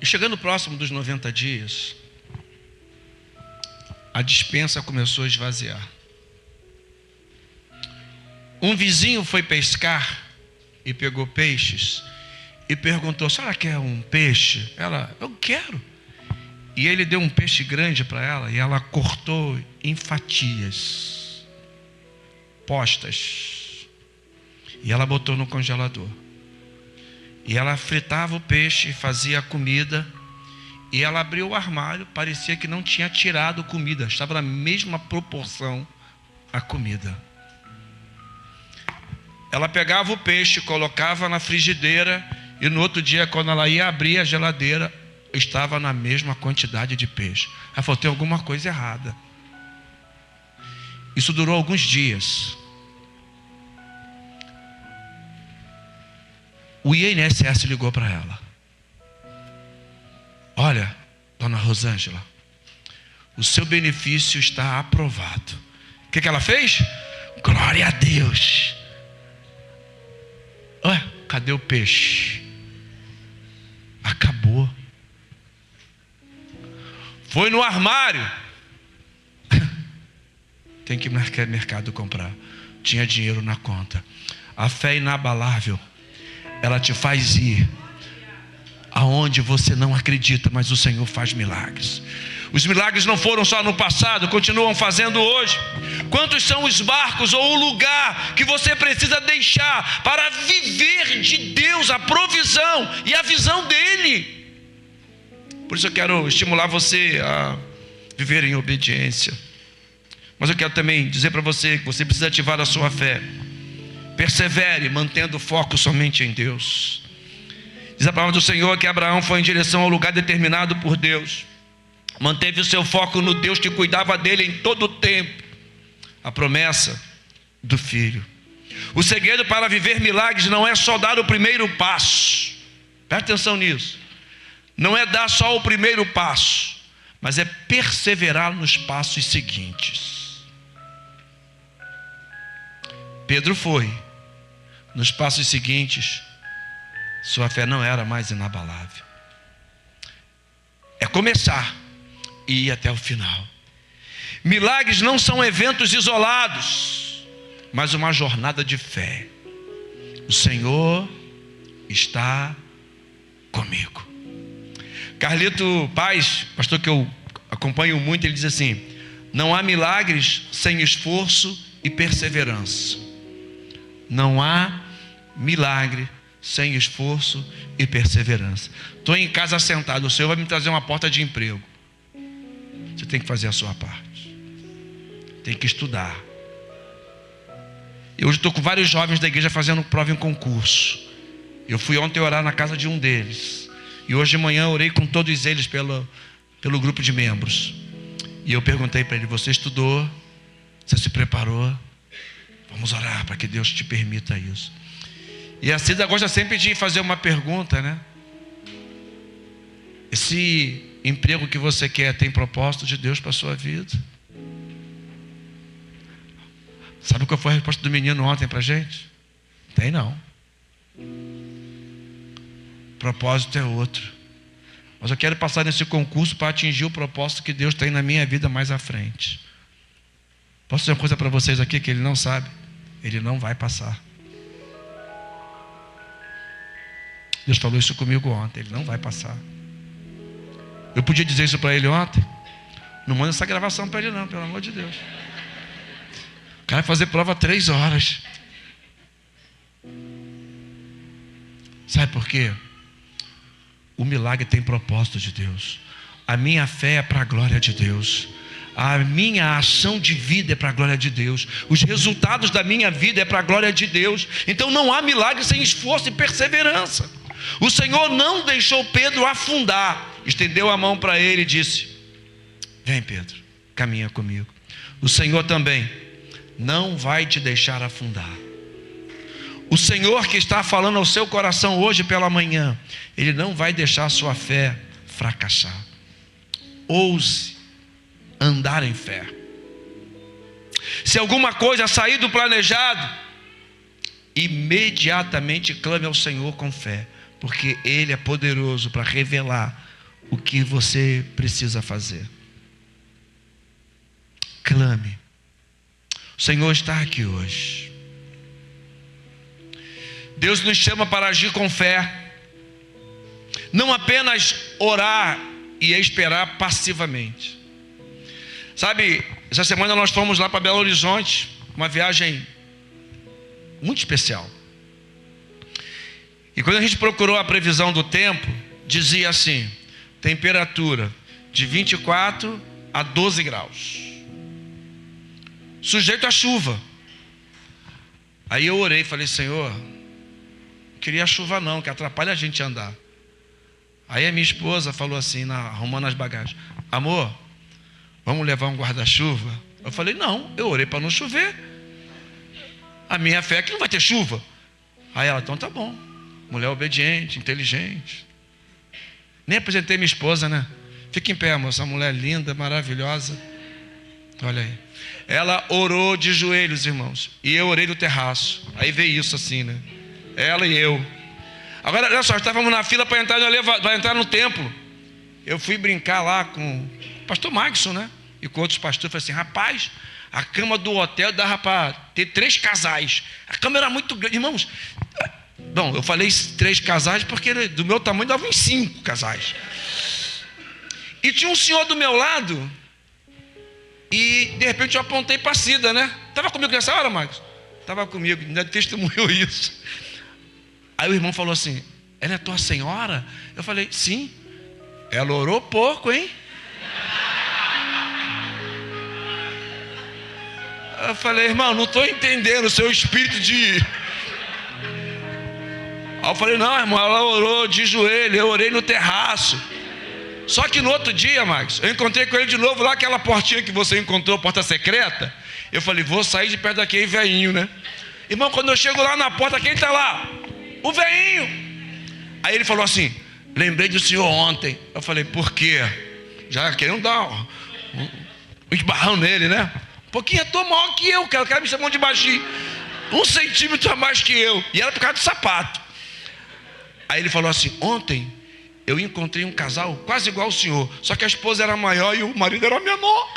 E chegando próximo dos 90 dias, a despensa começou a esvaziar. Um vizinho foi pescar e pegou peixes e perguntou: a senhora quer um peixe? Ela: eu quero. E ele deu um peixe grande para ela e ela cortou em fatias postas. E ela botou no congelador. E ela fritava o peixe, fazia a comida. E ela abriu o armário, parecia que não tinha tirado comida. Estava na mesma proporção a comida. Ela pegava o peixe, colocava na frigideira. E no outro dia, quando ela ia abrir a geladeira, estava na mesma quantidade de peixe. Ela falou: tem alguma coisa errada. Isso durou alguns dias. O INSS ligou para ela: olha, dona Rosângela, o seu benefício está aprovado. O que ela fez? Glória a Deus. Ué, cadê o peixe? Acabou. Foi no armário. Tem que ir no mercado comprar. Tinha dinheiro na conta. A fé inabalável, ela te faz ir aonde você não acredita, mas o Senhor faz milagres. Os milagres não foram só no passado, continuam fazendo hoje. Quantos são os barcos ou o lugar que você precisa deixar para viver de Deus a provisão e a visão dele? Por isso eu quero estimular você a viver em obediência. Mas eu quero também dizer para você que você precisa ativar a sua fé. Persevere, mantendo o foco somente em Deus. Diz a palavra do Senhor que Abraão foi em direção ao lugar determinado por Deus. Manteve o seu foco no Deus que cuidava dele em todo o tempo. A promessa do filho. O segredo para viver milagres não é só dar o primeiro passo. Presta atenção nisso. Não é dar só o primeiro passo, mas é perseverar nos passos seguintes. Pedro foi. Nos passos seguintes, sua fé não era mais inabalável. É começar e ir até o final. Milagres não são eventos isolados, mas uma jornada de fé. O Senhor está comigo. Carlito Paz, pastor que eu acompanho muito, ele diz assim: não há milagres sem esforço e perseverança. Não há milagre sem esforço e perseverança. Estou em casa sentado, o Senhor vai me trazer uma porta de emprego. Você tem que fazer a sua parte. Tem que estudar. Eu hoje estou com vários jovens da igreja fazendo prova em concurso. Eu fui ontem orar na casa de um deles. E hoje de manhã orei com todos eles pelo grupo de membros. E eu perguntei para ele: você estudou? Você se preparou? Vamos orar para que Deus te permita isso. E a Cida gosta sempre de fazer uma pergunta, né? Esse emprego que você quer tem propósito de Deus para a sua vida? Sabe qual foi a resposta do menino ontem para a gente? Tem não. O propósito é outro. Mas eu quero passar nesse concurso para atingir o propósito que Deus tem na minha vida mais à frente. Posso dizer uma coisa para vocês aqui que ele não sabe? Ele não vai passar. Deus falou isso comigo ontem. Ele não vai passar. Eu podia dizer isso para ele ontem. Não manda essa gravação para ele não, pelo amor de Deus. O cara vai fazer prova 3 horas. Sabe por quê? O milagre tem propósito de Deus. A minha fé é para a glória de Deus. A minha ação de vida é para a glória de Deus. Os resultados da minha vida é para a glória de Deus. Então não há milagre sem esforço e perseverança. O Senhor não deixou Pedro afundar. Estendeu a mão para ele e disse: vem, Pedro, caminha comigo. O Senhor também não vai te deixar afundar. O Senhor que está falando ao seu coração hoje pela manhã, Ele não vai deixar a sua fé fracassar. Ouse andar em fé. Se alguma coisa sair do planejado, imediatamente clame ao Senhor com fé, porque Ele é poderoso para revelar o que você precisa fazer. Clame. O Senhor está aqui hoje. Deus nos chama para agir com fé, não apenas orar e esperar passivamente. Sabe, essa semana nós fomos lá para Belo Horizonte, uma viagem muito especial. E quando a gente procurou a previsão do tempo, dizia assim: temperatura de 24 a 12 graus, sujeito a chuva. Aí eu orei e falei: Senhor, não queria chuva não, que atrapalha a gente andar. Aí a minha esposa falou assim, arrumando as bagagens: amor, vamos levar um guarda-chuva? Eu falei: não, eu orei para não chover. A minha fé é que não vai ter chuva. Aí ela: então tá bom. Mulher obediente, inteligente. Nem apresentei minha esposa, né? Fica em pé, moça, mulher linda, maravilhosa. Olha aí. Ela orou de joelhos, irmãos, e eu orei do terraço. Aí veio isso assim, né? Ela e eu. Agora, olha só, estávamos na fila para entrar no templo. Eu fui brincar lá com o pastor Maxson, né? E com outros pastores. Falei assim, rapaz, a cama do hotel dava para ter 3 casais. A cama era muito grande. Irmãos, bom, eu falei 3 casais porque do meu tamanho dava uns 5 casais. E tinha um senhor do meu lado. E de repente eu apontei para a Cida, né? Estava comigo nessa hora, Marcos? Estava comigo, ainda testemunhou isso. Aí o irmão falou assim, ela é tua senhora? Eu falei, sim. Ela orou pouco, hein? Eu falei, irmão, não estou entendendo o seu espírito de... Aí eu falei, não, irmão, ela orou de joelho, eu orei no terraço. Só que no outro dia, Marcos, eu encontrei com ele de novo lá, aquela portinha que você encontrou, porta secreta. Eu falei, vou sair de perto daquele velhinho, né? Irmão, quando eu chego lá na porta, quem está lá? O velhinho. Aí ele falou assim, lembrei do senhor ontem. Eu falei, por quê? Já querendo dar um esbarrão nele, né? Um pouquinho, eu tô maior que eu, cara. O cara me chamou de baixinho. 1 centímetro a mais que eu. E era por causa do sapato. Aí ele falou assim, ontem eu encontrei um casal quase igual ao senhor, só que a esposa era maior e o marido era menor.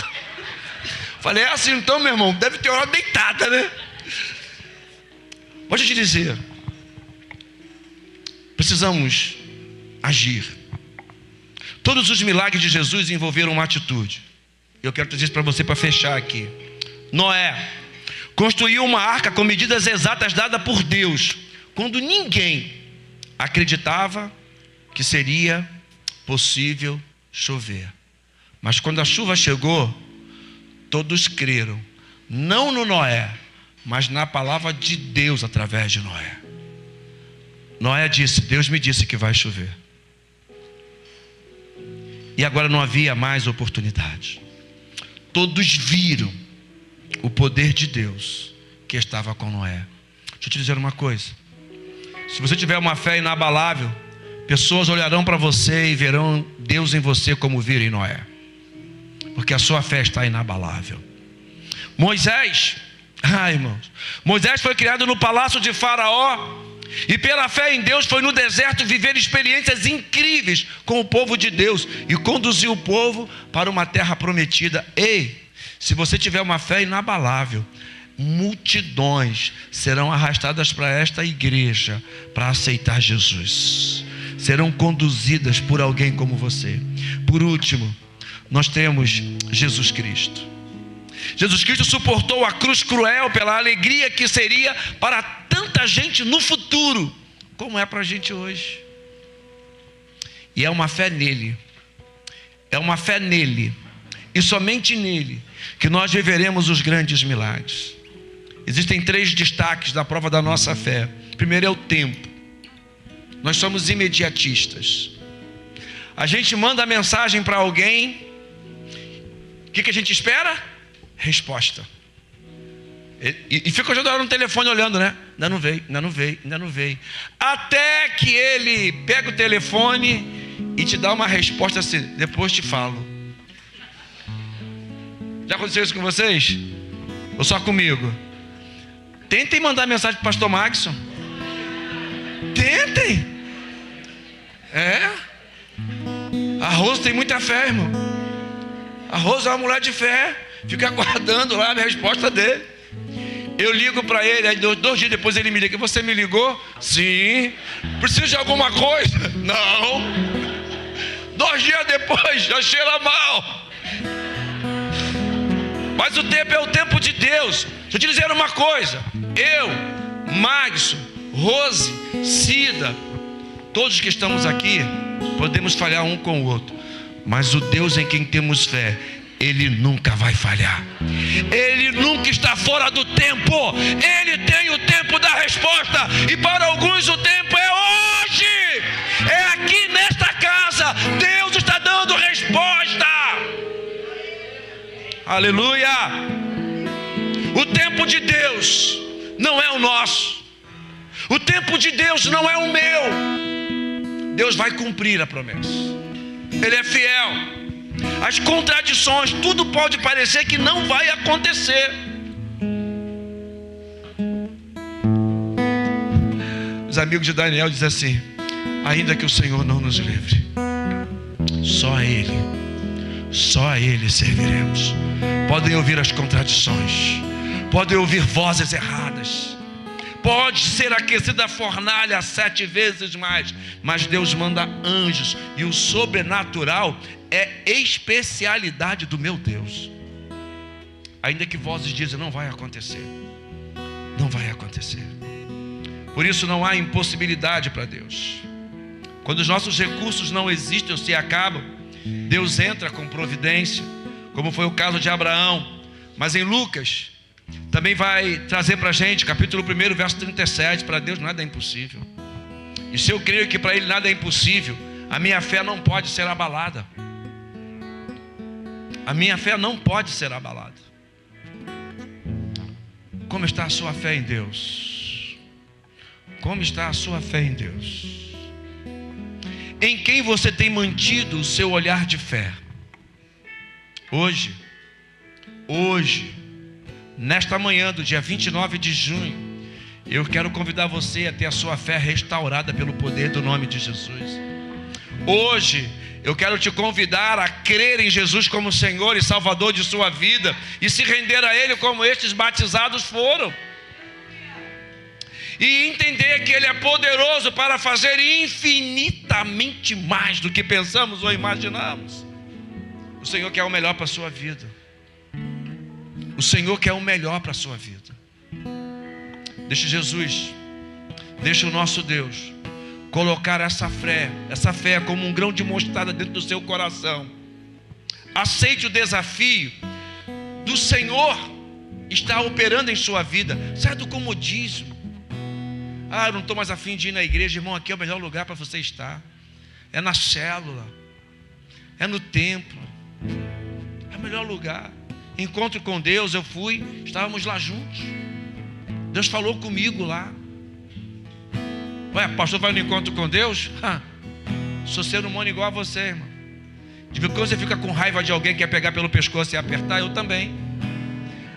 Falei, é assim então, meu irmão, deve ter hora deitada, né? Pode te dizer, precisamos agir. Todos os milagres de Jesus envolveram uma atitude. Eu quero dizer isso para você para fechar aqui. Noé construiu uma arca com medidas exatas dadas por Deus, quando ninguém acreditava que seria possível chover. Mas quando a chuva chegou, todos creram, não no Noé, mas na palavra de Deus através de Noé. Noé disse, Deus me disse que vai chover. E agora não havia mais oportunidade. Todos viram o poder de Deus que estava com Noé. Deixa eu te dizer uma coisa. Se você tiver uma fé inabalável, pessoas olharão para você e verão Deus em você como viram em Noé. Porque a sua fé está inabalável. Moisés, irmãos, Moisés foi criado no palácio de Faraó. E pela fé em Deus foi no deserto viver experiências incríveis com o povo de Deus. E conduziu o povo para uma terra prometida. Ei, se você tiver uma fé inabalável, multidões serão arrastadas para esta igreja para aceitar Jesus. Serão conduzidas por alguém como você. Por último, nós temos Jesus Cristo. Jesus Cristo suportou a cruz cruel pela alegria que seria para tanta gente no futuro, como é para a gente hoje. E é uma fé nele. É uma fé nele. E somente nele que nós viveremos os grandes milagres. Existem 3 destaques da prova da nossa fé. Primeiro é o tempo. Nós somos imediatistas. A gente manda a mensagem para alguém. O que a gente espera? Resposta. E fica toda hora no telefone olhando, né? Ainda não veio, ainda não veio, ainda não veio. Até que ele pega o telefone e te dá uma resposta assim, depois te falo. Já aconteceu isso com vocês? Ou só comigo? Tentem mandar mensagem para o pastor Maxson. Tentem. A Rosa tem muita fé, irmão. A Rosa é uma mulher de fé. Fica aguardando lá a resposta dele. Eu ligo para ele, aí 2 dias depois ele me liga. Você me ligou? Sim. Precisa de alguma coisa? Não. 2 dias depois, já cheira mal. Mas o tempo é o tempo de Deus. Deixa eu te dizer uma coisa. Eu, Magson, Rose, Cida, todos que estamos aqui, podemos falhar um com o outro. Mas o Deus em quem temos fé, Ele nunca vai falhar. Ele nunca está fora do tempo. Ele tem o tempo da resposta. E para alguns o tempo é hoje. É aqui nesta casa. Deus está dando resposta. Aleluia. O tempo de Deus não é o nosso. O tempo de Deus não é o meu. Deus vai cumprir a promessa. Ele é fiel. As contradições, tudo pode parecer que não vai acontecer. Os amigos de Daniel dizem assim: ainda que o Senhor não nos livre. Só a Ele serviremos. Podem ouvir as contradições, podem ouvir vozes erradas, pode ser aquecida a fornalha 7 vezes mais, mas Deus manda anjos, e o sobrenatural é especialidade do meu Deus. Ainda que vozes dizem, não vai acontecer, não vai acontecer. Por isso não há impossibilidade para Deus. Quando os nossos recursos não existem ou se acabam, Deus entra com providência, como foi o caso de Abraão. Mas em Lucas também vai trazer para a gente, capítulo 1, verso 37, para Deus nada é impossível. E se eu creio que para Ele nada é impossível, a minha fé não pode ser abalada. A minha fé não pode ser abalada. Como está a sua fé em Deus? Como está a sua fé em Deus? Em quem você tem mantido o seu olhar de fé? Hoje, nesta manhã do dia 29 de junho, eu quero convidar você a ter a sua fé restaurada pelo poder do nome de Jesus. Hoje, eu quero te convidar a crer em Jesus como Senhor e Salvador de sua vida e se render a Ele como estes batizados foram. E entender que Ele é poderoso para fazer infinitamente mais do que pensamos ou imaginamos. O Senhor quer o melhor para a sua vida. O Senhor quer o melhor para a sua vida. Deixe Jesus, deixe o nosso Deus colocar essa fé como um grão de mostarda dentro do seu coração. Aceite o desafio do Senhor estar operando em sua vida. Saia do comodismo. Eu não estou mais afim de ir na igreja. Irmão, aqui é o melhor lugar para você estar. É na célula, é no templo, é o melhor lugar. Encontro com Deus, eu fui, estávamos lá juntos. Deus falou comigo lá. Ué, pastor vai no encontro com Deus? Sou ser humano igual a você, irmão. De vez em quando você fica com raiva de alguém que quer pegar pelo pescoço e apertar, eu também.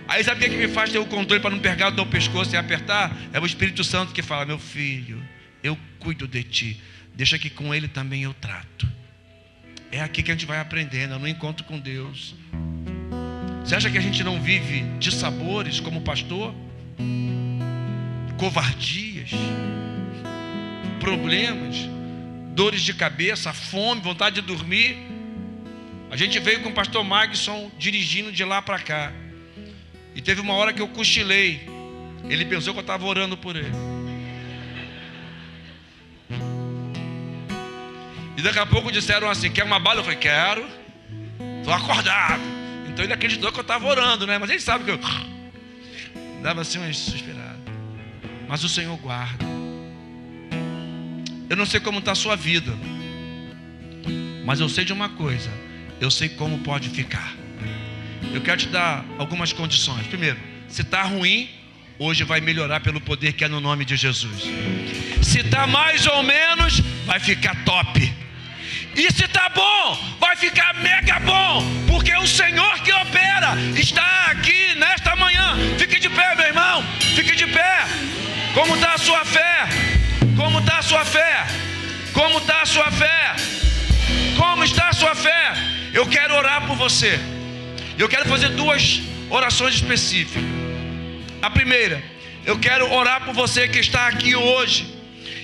Aí sabe o que me faz ter o controle para não pegar o teu pescoço e apertar? É o Espírito Santo que fala, meu filho, eu cuido de ti, deixa que com ele também eu trato. É aqui que a gente vai aprendendo, no encontro com Deus. Você acha que a gente não vive de sabores como pastor? Covardias, problemas, dores de cabeça, fome, vontade de dormir. A gente veio com o pastor Magson dirigindo de lá para cá. E teve uma hora que eu cochilei. Ele pensou que eu estava orando por ele. E daqui a pouco disseram assim, quer uma bala? Eu falei, quero. Estou acordado. Então ele acreditou que eu estava orando, né? Mas ele sabe que eu dava assim uma suspirada. Mas o Senhor guarda. Eu não sei como está a sua vida, mas eu sei de uma coisa. Eu sei como pode ficar. Eu quero te dar algumas condições. Primeiro, se está ruim, hoje vai melhorar pelo poder que é no nome de Jesus. Se está mais ou menos, vai ficar top. E se está bom, vai ficar mega bom, porque o Senhor que opera está aqui nesta manhã. Fique de pé, meu irmão, fique de pé. Como está a sua fé? Como está a sua fé? Como está a sua fé? Como está a sua fé? Eu quero orar por você. Eu quero fazer 2 orações específicas. A primeira, eu quero orar por você que está aqui hoje,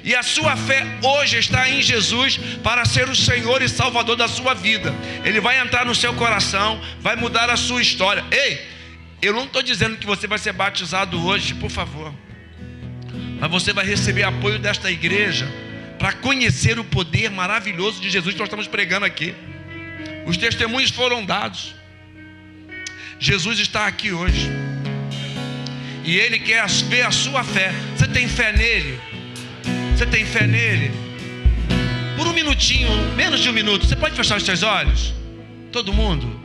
e a sua fé hoje está em Jesus para ser o Senhor e Salvador da sua vida. Ele vai entrar no seu coração, vai mudar a sua história. Ei, eu não estou dizendo que você vai ser batizado hoje, por favor, mas você vai receber apoio desta igreja para conhecer o poder maravilhoso de Jesus que nós estamos pregando aqui. Os testemunhos foram dados. Jesus está aqui hoje e Ele quer ver a sua fé. Você tem fé nele? Você tem fé nele? Por um minutinho, menos de um minuto, você pode fechar os seus olhos? Todo mundo?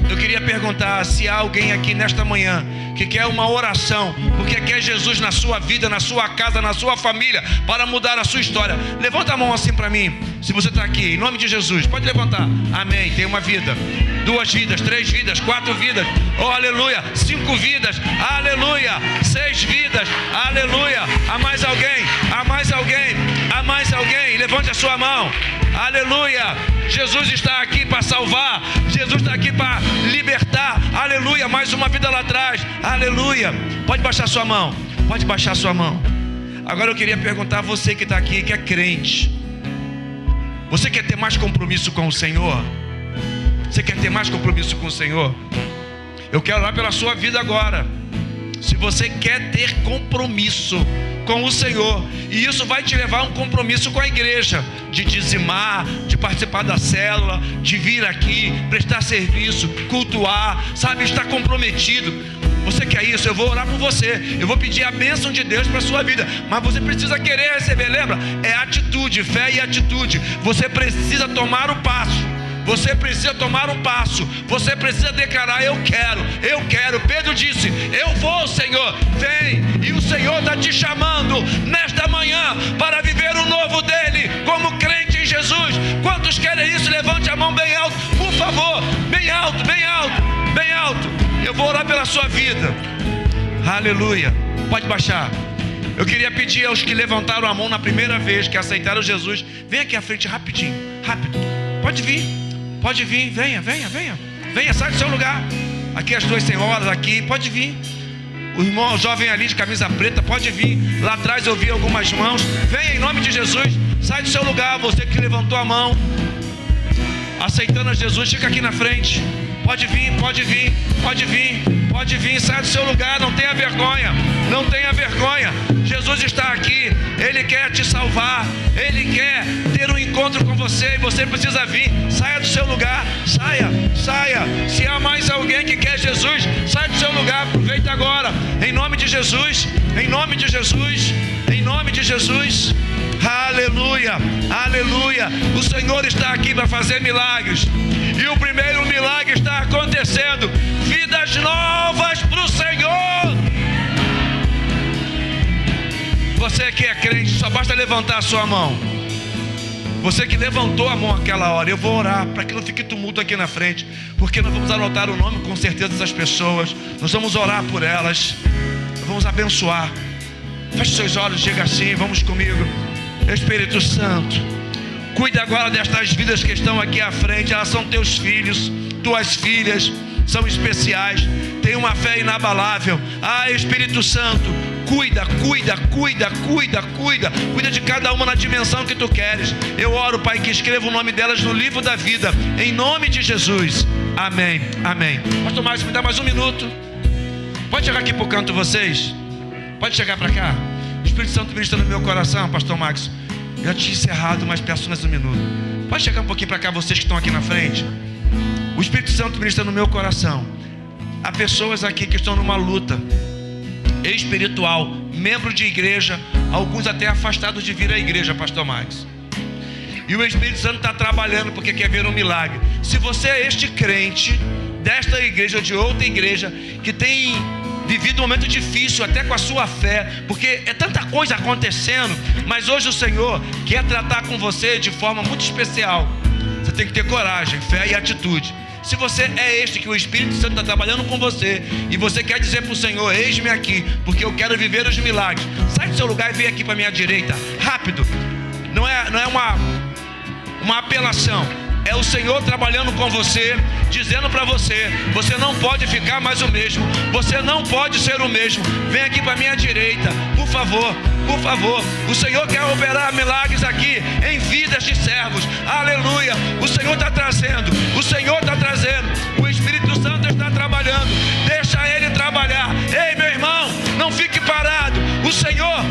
Eu queria perguntar se há alguém aqui nesta manhã que quer uma oração, porque quer Jesus na sua vida, na sua casa, na sua família, para mudar a sua história. Levanta a mão assim para mim, se você está aqui, em nome de Jesus, pode levantar. Amém. Tem uma vida, 2 vidas, 3 vidas, 4 vidas, oh aleluia, 5 vidas, aleluia, 6 vidas, aleluia. Há mais alguém, há mais alguém, há Há mais alguém? Levante a sua mão. Aleluia. Jesus está aqui para salvar. Jesus está aqui para libertar. Aleluia. Mais uma vida lá atrás. Aleluia. Pode baixar sua mão. Pode baixar sua mão. Agora eu queria perguntar a você que está aqui, que é crente. Você quer ter mais compromisso com o Senhor? Você quer ter mais compromisso com o Senhor? Eu quero orar pela sua vida agora. Se você quer ter compromisso com o Senhor, e isso vai te levar a um compromisso com a igreja, de dizimar, de participar da célula, de vir aqui, prestar serviço, cultuar, sabe, estar comprometido. Você quer isso? Eu vou orar por você. Eu vou pedir a bênção de Deus para a sua vida. Mas você precisa querer receber, lembra? É atitude, fé e atitude. Você precisa tomar o passo. Você precisa tomar um passo. Você precisa declarar: eu quero. Pedro disse: eu vou, Senhor, vem. E o Senhor está te chamando nesta manhã para viver o novo dele, como crente em Jesus. Quantos querem isso? Levante a mão bem alto, por favor. Bem alto, bem alto, bem alto. Eu vou orar pela sua vida. Aleluia. Pode baixar. Eu queria pedir aos que levantaram a mão na primeira vez, que aceitaram Jesus, vem aqui à frente rapidinho, rápido. Pode vir, venha, sai do seu lugar. Aqui as duas senhoras aqui, pode vir. O irmão jovem ali de camisa preta, pode vir. Lá atrás eu vi algumas mãos. Venha em nome de Jesus, sai do seu lugar. Você que levantou a mão, aceitando a Jesus, fica aqui na frente. Pode vir, sai do seu lugar, não tenha vergonha. Jesus está aqui, Ele quer te salvar, Ele quer ter um encontro com você, e você precisa vir. Saia do seu lugar, saia. Se há mais alguém que quer Jesus, sai do seu lugar, aproveita agora, em nome de Jesus. Aleluia. O Senhor está aqui para fazer milagres. E o primeiro milagre está acontecendo. Vidas novas para o Senhor. Você que é crente, só basta levantar a sua mão. Você que levantou a mão aquela hora, eu vou orar para que não fique tumulto aqui na frente, porque nós vamos anotar o nome com certeza dessas pessoas. Nós vamos orar por elas. Vamos abençoar. Feche seus olhos, diga assim: vamos comigo. Espírito Santo, cuida agora destas vidas que estão aqui à frente. Elas são teus filhos, tuas filhas, são especiais, têm uma fé inabalável. Espírito Santo, cuida de cada uma na dimensão que tu queres. Eu oro, Pai, que escreva o nome delas no livro da vida, em nome de Jesus. Amém. Pastor Marcos, me dá mais um minuto. Pode chegar aqui para o canto, vocês. Pode chegar para cá. O Espírito Santo ministra no meu coração, Pastor Max. Já tinha encerrado, mas peço mais um minuto. Pode chegar um pouquinho para cá, vocês que estão aqui na frente. O Espírito Santo ministra no meu coração. Há pessoas aqui que estão numa luta espiritual, membro de igreja, alguns até afastados de vir à igreja, Pastor Max. E o Espírito Santo está trabalhando porque quer ver um milagre. Se você é este crente desta igreja ou de outra igreja que tem vivido um momento difícil até com a sua fé, porque é tanta coisa acontecendo, mas hoje o Senhor quer tratar com você de forma muito especial. Você tem que ter coragem, fé e atitude. Se você é este que o Espírito Santo está trabalhando com você, e você quer dizer para o Senhor: eis-me aqui, porque eu quero viver os milagres, sai do seu lugar e vem aqui para a minha direita, rápido. Não é uma apelação, é o Senhor trabalhando com você, dizendo para você: você não pode ficar mais o mesmo, você não pode ser o mesmo. Vem aqui para a minha direita, por favor. O Senhor quer operar milagres aqui em vidas de servos. Aleluia. O Senhor está trazendo. O Espírito Santo está trabalhando. Deixa Ele trabalhar. Ei, meu irmão, não fique parado. O Senhor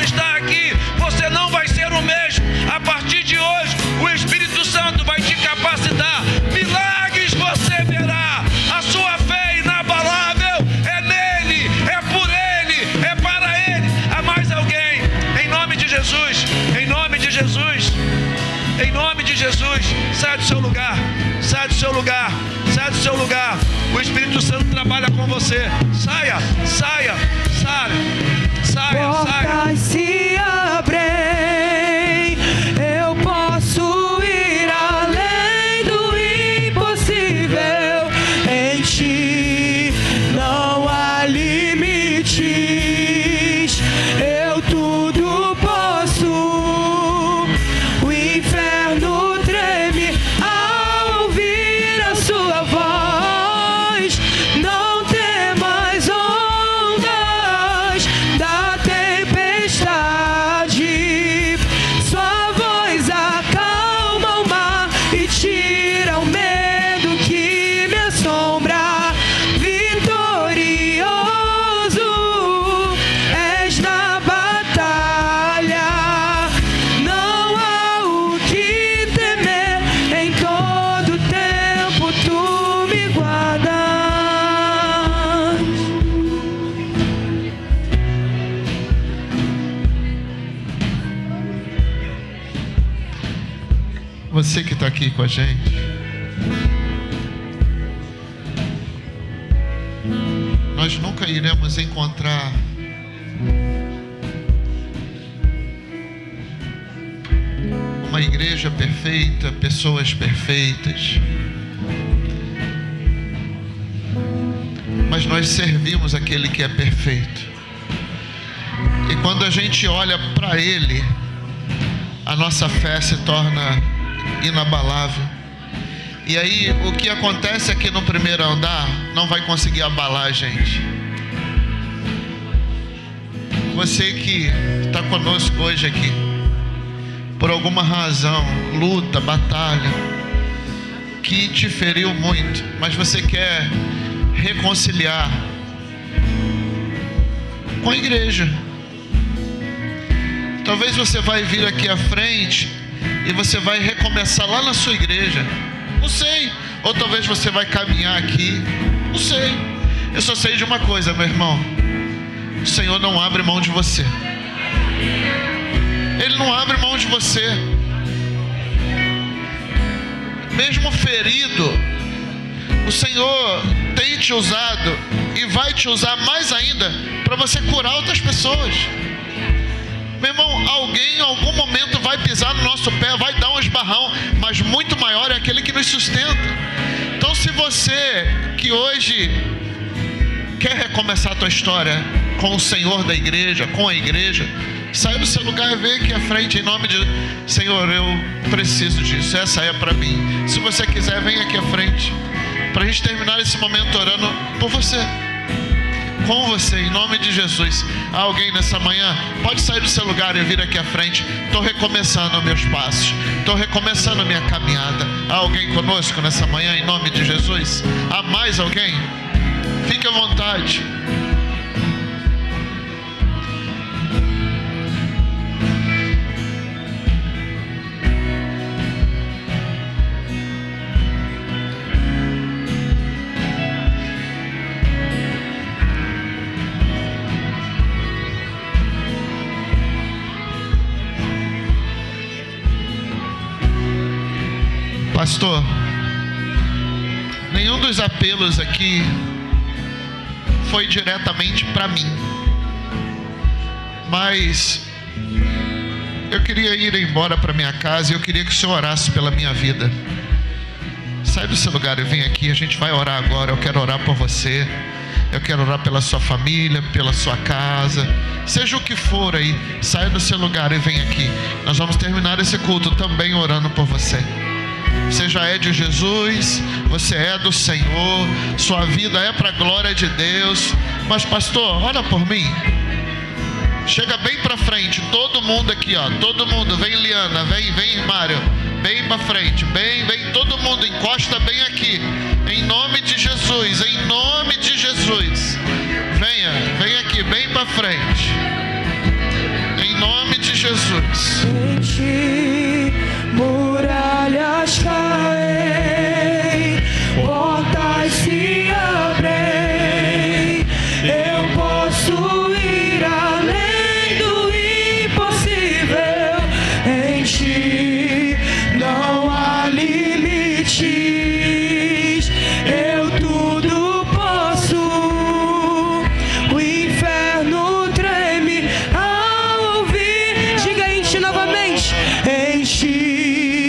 está aqui. Você não vai ser o mesmo. A partir de hoje, o Espírito Santo vai te capacitar. Milagres você verá. A sua fé inabalável é nele, é por ele, é para ele. Há mais alguém? Em nome de Jesus, sai do seu lugar. O Espírito Santo trabalha com você. Saia. Portas se abrem, eu posso ir além do impossível. Em ti não há limites, eu tudo posso. está aqui com a gente. Nós nunca iremos encontrar uma igreja perfeita, pessoas perfeitas, mas nós servimos aquele que é perfeito. E quando a gente olha para Ele, a nossa fé se torna inabalável. E aí o que acontece é que no primeiro andar não vai conseguir abalar a gente. Você que está conosco hoje aqui, por alguma razão, luta, batalha, que te feriu muito, mas você quer reconciliar com a igreja. Talvez você vai vir aqui à frente e você vai recomeçar lá na sua igreja. Não sei. Ou talvez você vai caminhar aqui. Não sei. Eu só sei de uma coisa, meu irmão. O Senhor não abre mão de você. Ele não abre mão de você. Mesmo ferido, o Senhor tem te usado e vai te usar mais ainda para você curar outras pessoas. Meu irmão, alguém em algum momento vai pisar no nosso pé, vai dar um esbarrão, mas muito maior é aquele que nos sustenta. Então, se você que hoje quer recomeçar a tua história com o Senhor da igreja, com a igreja, sai do seu lugar e vem aqui à frente em nome de Senhor, eu preciso disso, essa é para mim. Se você quiser, vem aqui à frente para a gente terminar esse momento orando por você, com você, em nome de Jesus. Há alguém nessa manhã? Pode sair do seu lugar e vir aqui à frente. Estou recomeçando meus passos, estou recomeçando a minha caminhada. Há alguém conosco nessa manhã, em nome de Jesus? Há mais alguém? Fique à vontade. Pastor, nenhum dos apelos aqui foi diretamente para mim, mas eu queria ir embora para minha casa e eu queria que o Senhor orasse pela minha vida. Sai do seu lugar e vem aqui, a gente vai orar agora. Eu quero orar por você, eu quero orar pela sua família, pela sua casa, seja o que for aí. Saia do seu lugar e vem aqui. Nós vamos terminar esse culto também orando por você. Você já é de Jesus, você é do Senhor, sua vida é para a glória de Deus. Mas pastor, ora por mim. Chega bem para frente, todo mundo aqui, ó, todo mundo, vem Liana, vem Mário, bem para frente, vem todo mundo, encosta bem aqui, em nome de Jesus, em nome de Jesus. Vem aqui, bem para frente, em nome de Jesus. Muralhas caem, portas se abrem. Eu posso ir além do impossível. Em ti não há limites. Eu tudo posso. O inferno treme ao ouvir. Diga em ti novamente. Em ti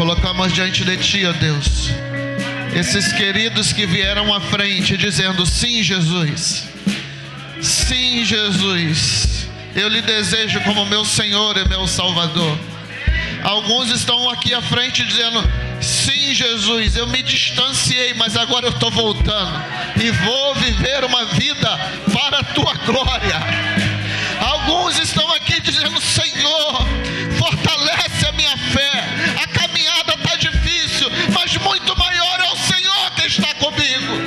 Colocamos diante de Ti, ó Deus, esses queridos que vieram à frente dizendo: sim, Jesus. Sim, Jesus. Eu lhe desejo como meu Senhor e meu Salvador. Alguns estão aqui à frente dizendo: sim, Jesus, eu me distanciei, mas agora eu estou voltando e vou viver uma vida para a Tua glória. Alguns estão aqui dizendo: Senhor, fortalece a minha fé. A caminhada está difícil, mas muito maior é o Senhor que está comigo.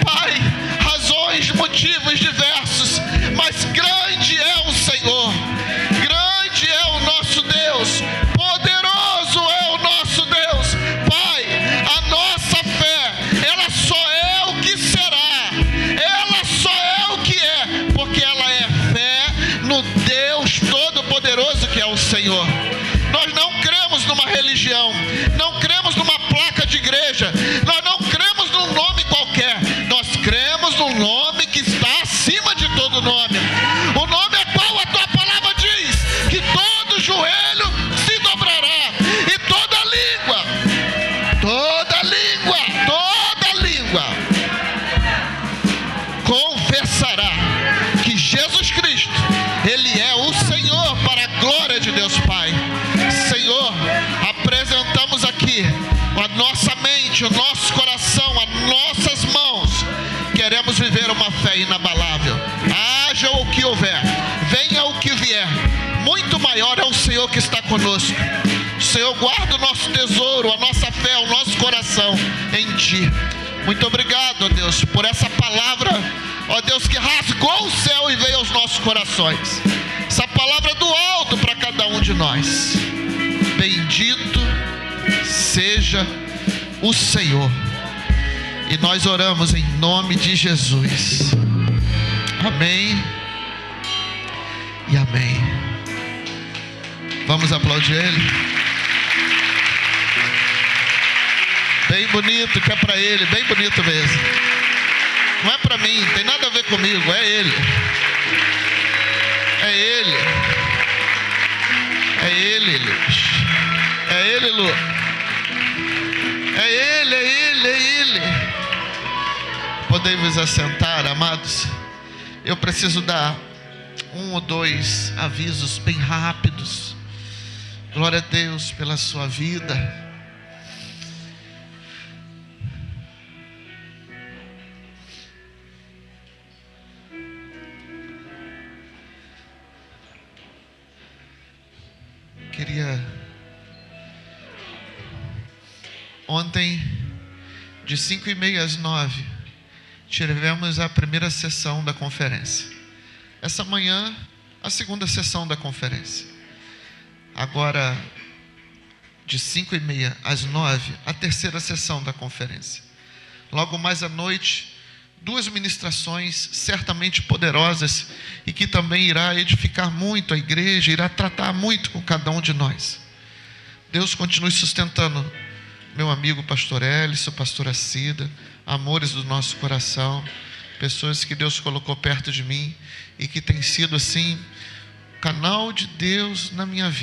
Pai, razões, motivos diversos, mas grande é o Senhor. Grande é o nosso Deus. Poderoso é o nosso Deus. Pai, a nossa fé, ela só é o que será. Ela só é o que é, porque ela é fé no Deus Todo-Poderoso que é o Senhor. Nós não cremos numa religião, não cremos numa placa de igreja, nós não cremos num nome qualquer, nós cremos num nome que está acima de todo nome. O nome é qual a Tua palavra diz: que todo joelho se dobrará e toda língua confessará que Jesus Cristo, Ele é o Senhor, para a glória de Deus Pai. Senhor, apresentamos aqui a nossa mente, o nosso coração, as nossas mãos. Queremos viver uma fé inabalável. Haja o que houver, venha o que vier, muito maior é o Senhor que está conosco. O Senhor guarda o nosso tesouro, a nossa fé, o nosso coração em Ti. Muito obrigado, ó Deus, por essa palavra, ó Deus, que rasgou o céu e veio aos nossos corações. Essa palavra do alto para cada um de nós. Bendito seja o Senhor. E nós oramos em nome de Jesus. Amém e amém. Vamos aplaudir Ele. Bem bonito, que é para Ele, bem bonito mesmo. Não é para mim, tem nada a ver comigo, é Ele. É Ele. É Ele, Luz. É Ele, Lu. É Ele, é Ele, é Ele. Podemos assentar, amados. Eu preciso dar 1 ou 2 avisos bem rápidos. Glória a Deus pela sua vida. Ontem, de 5h30 às 9h, tivemos a primeira sessão da conferência. Essa manhã, a segunda sessão da conferência. Agora, de 5h30 às 9h, a terceira sessão da conferência. Logo mais à noite, 2 ministrações certamente poderosas e que também irá edificar muito a igreja, irá tratar muito com cada um de nós. Deus continue sustentando meu amigo pastor Hélice, pastora Cida, amores do nosso coração, pessoas que Deus colocou perto de mim e que tem sido assim, canal de Deus na minha vida.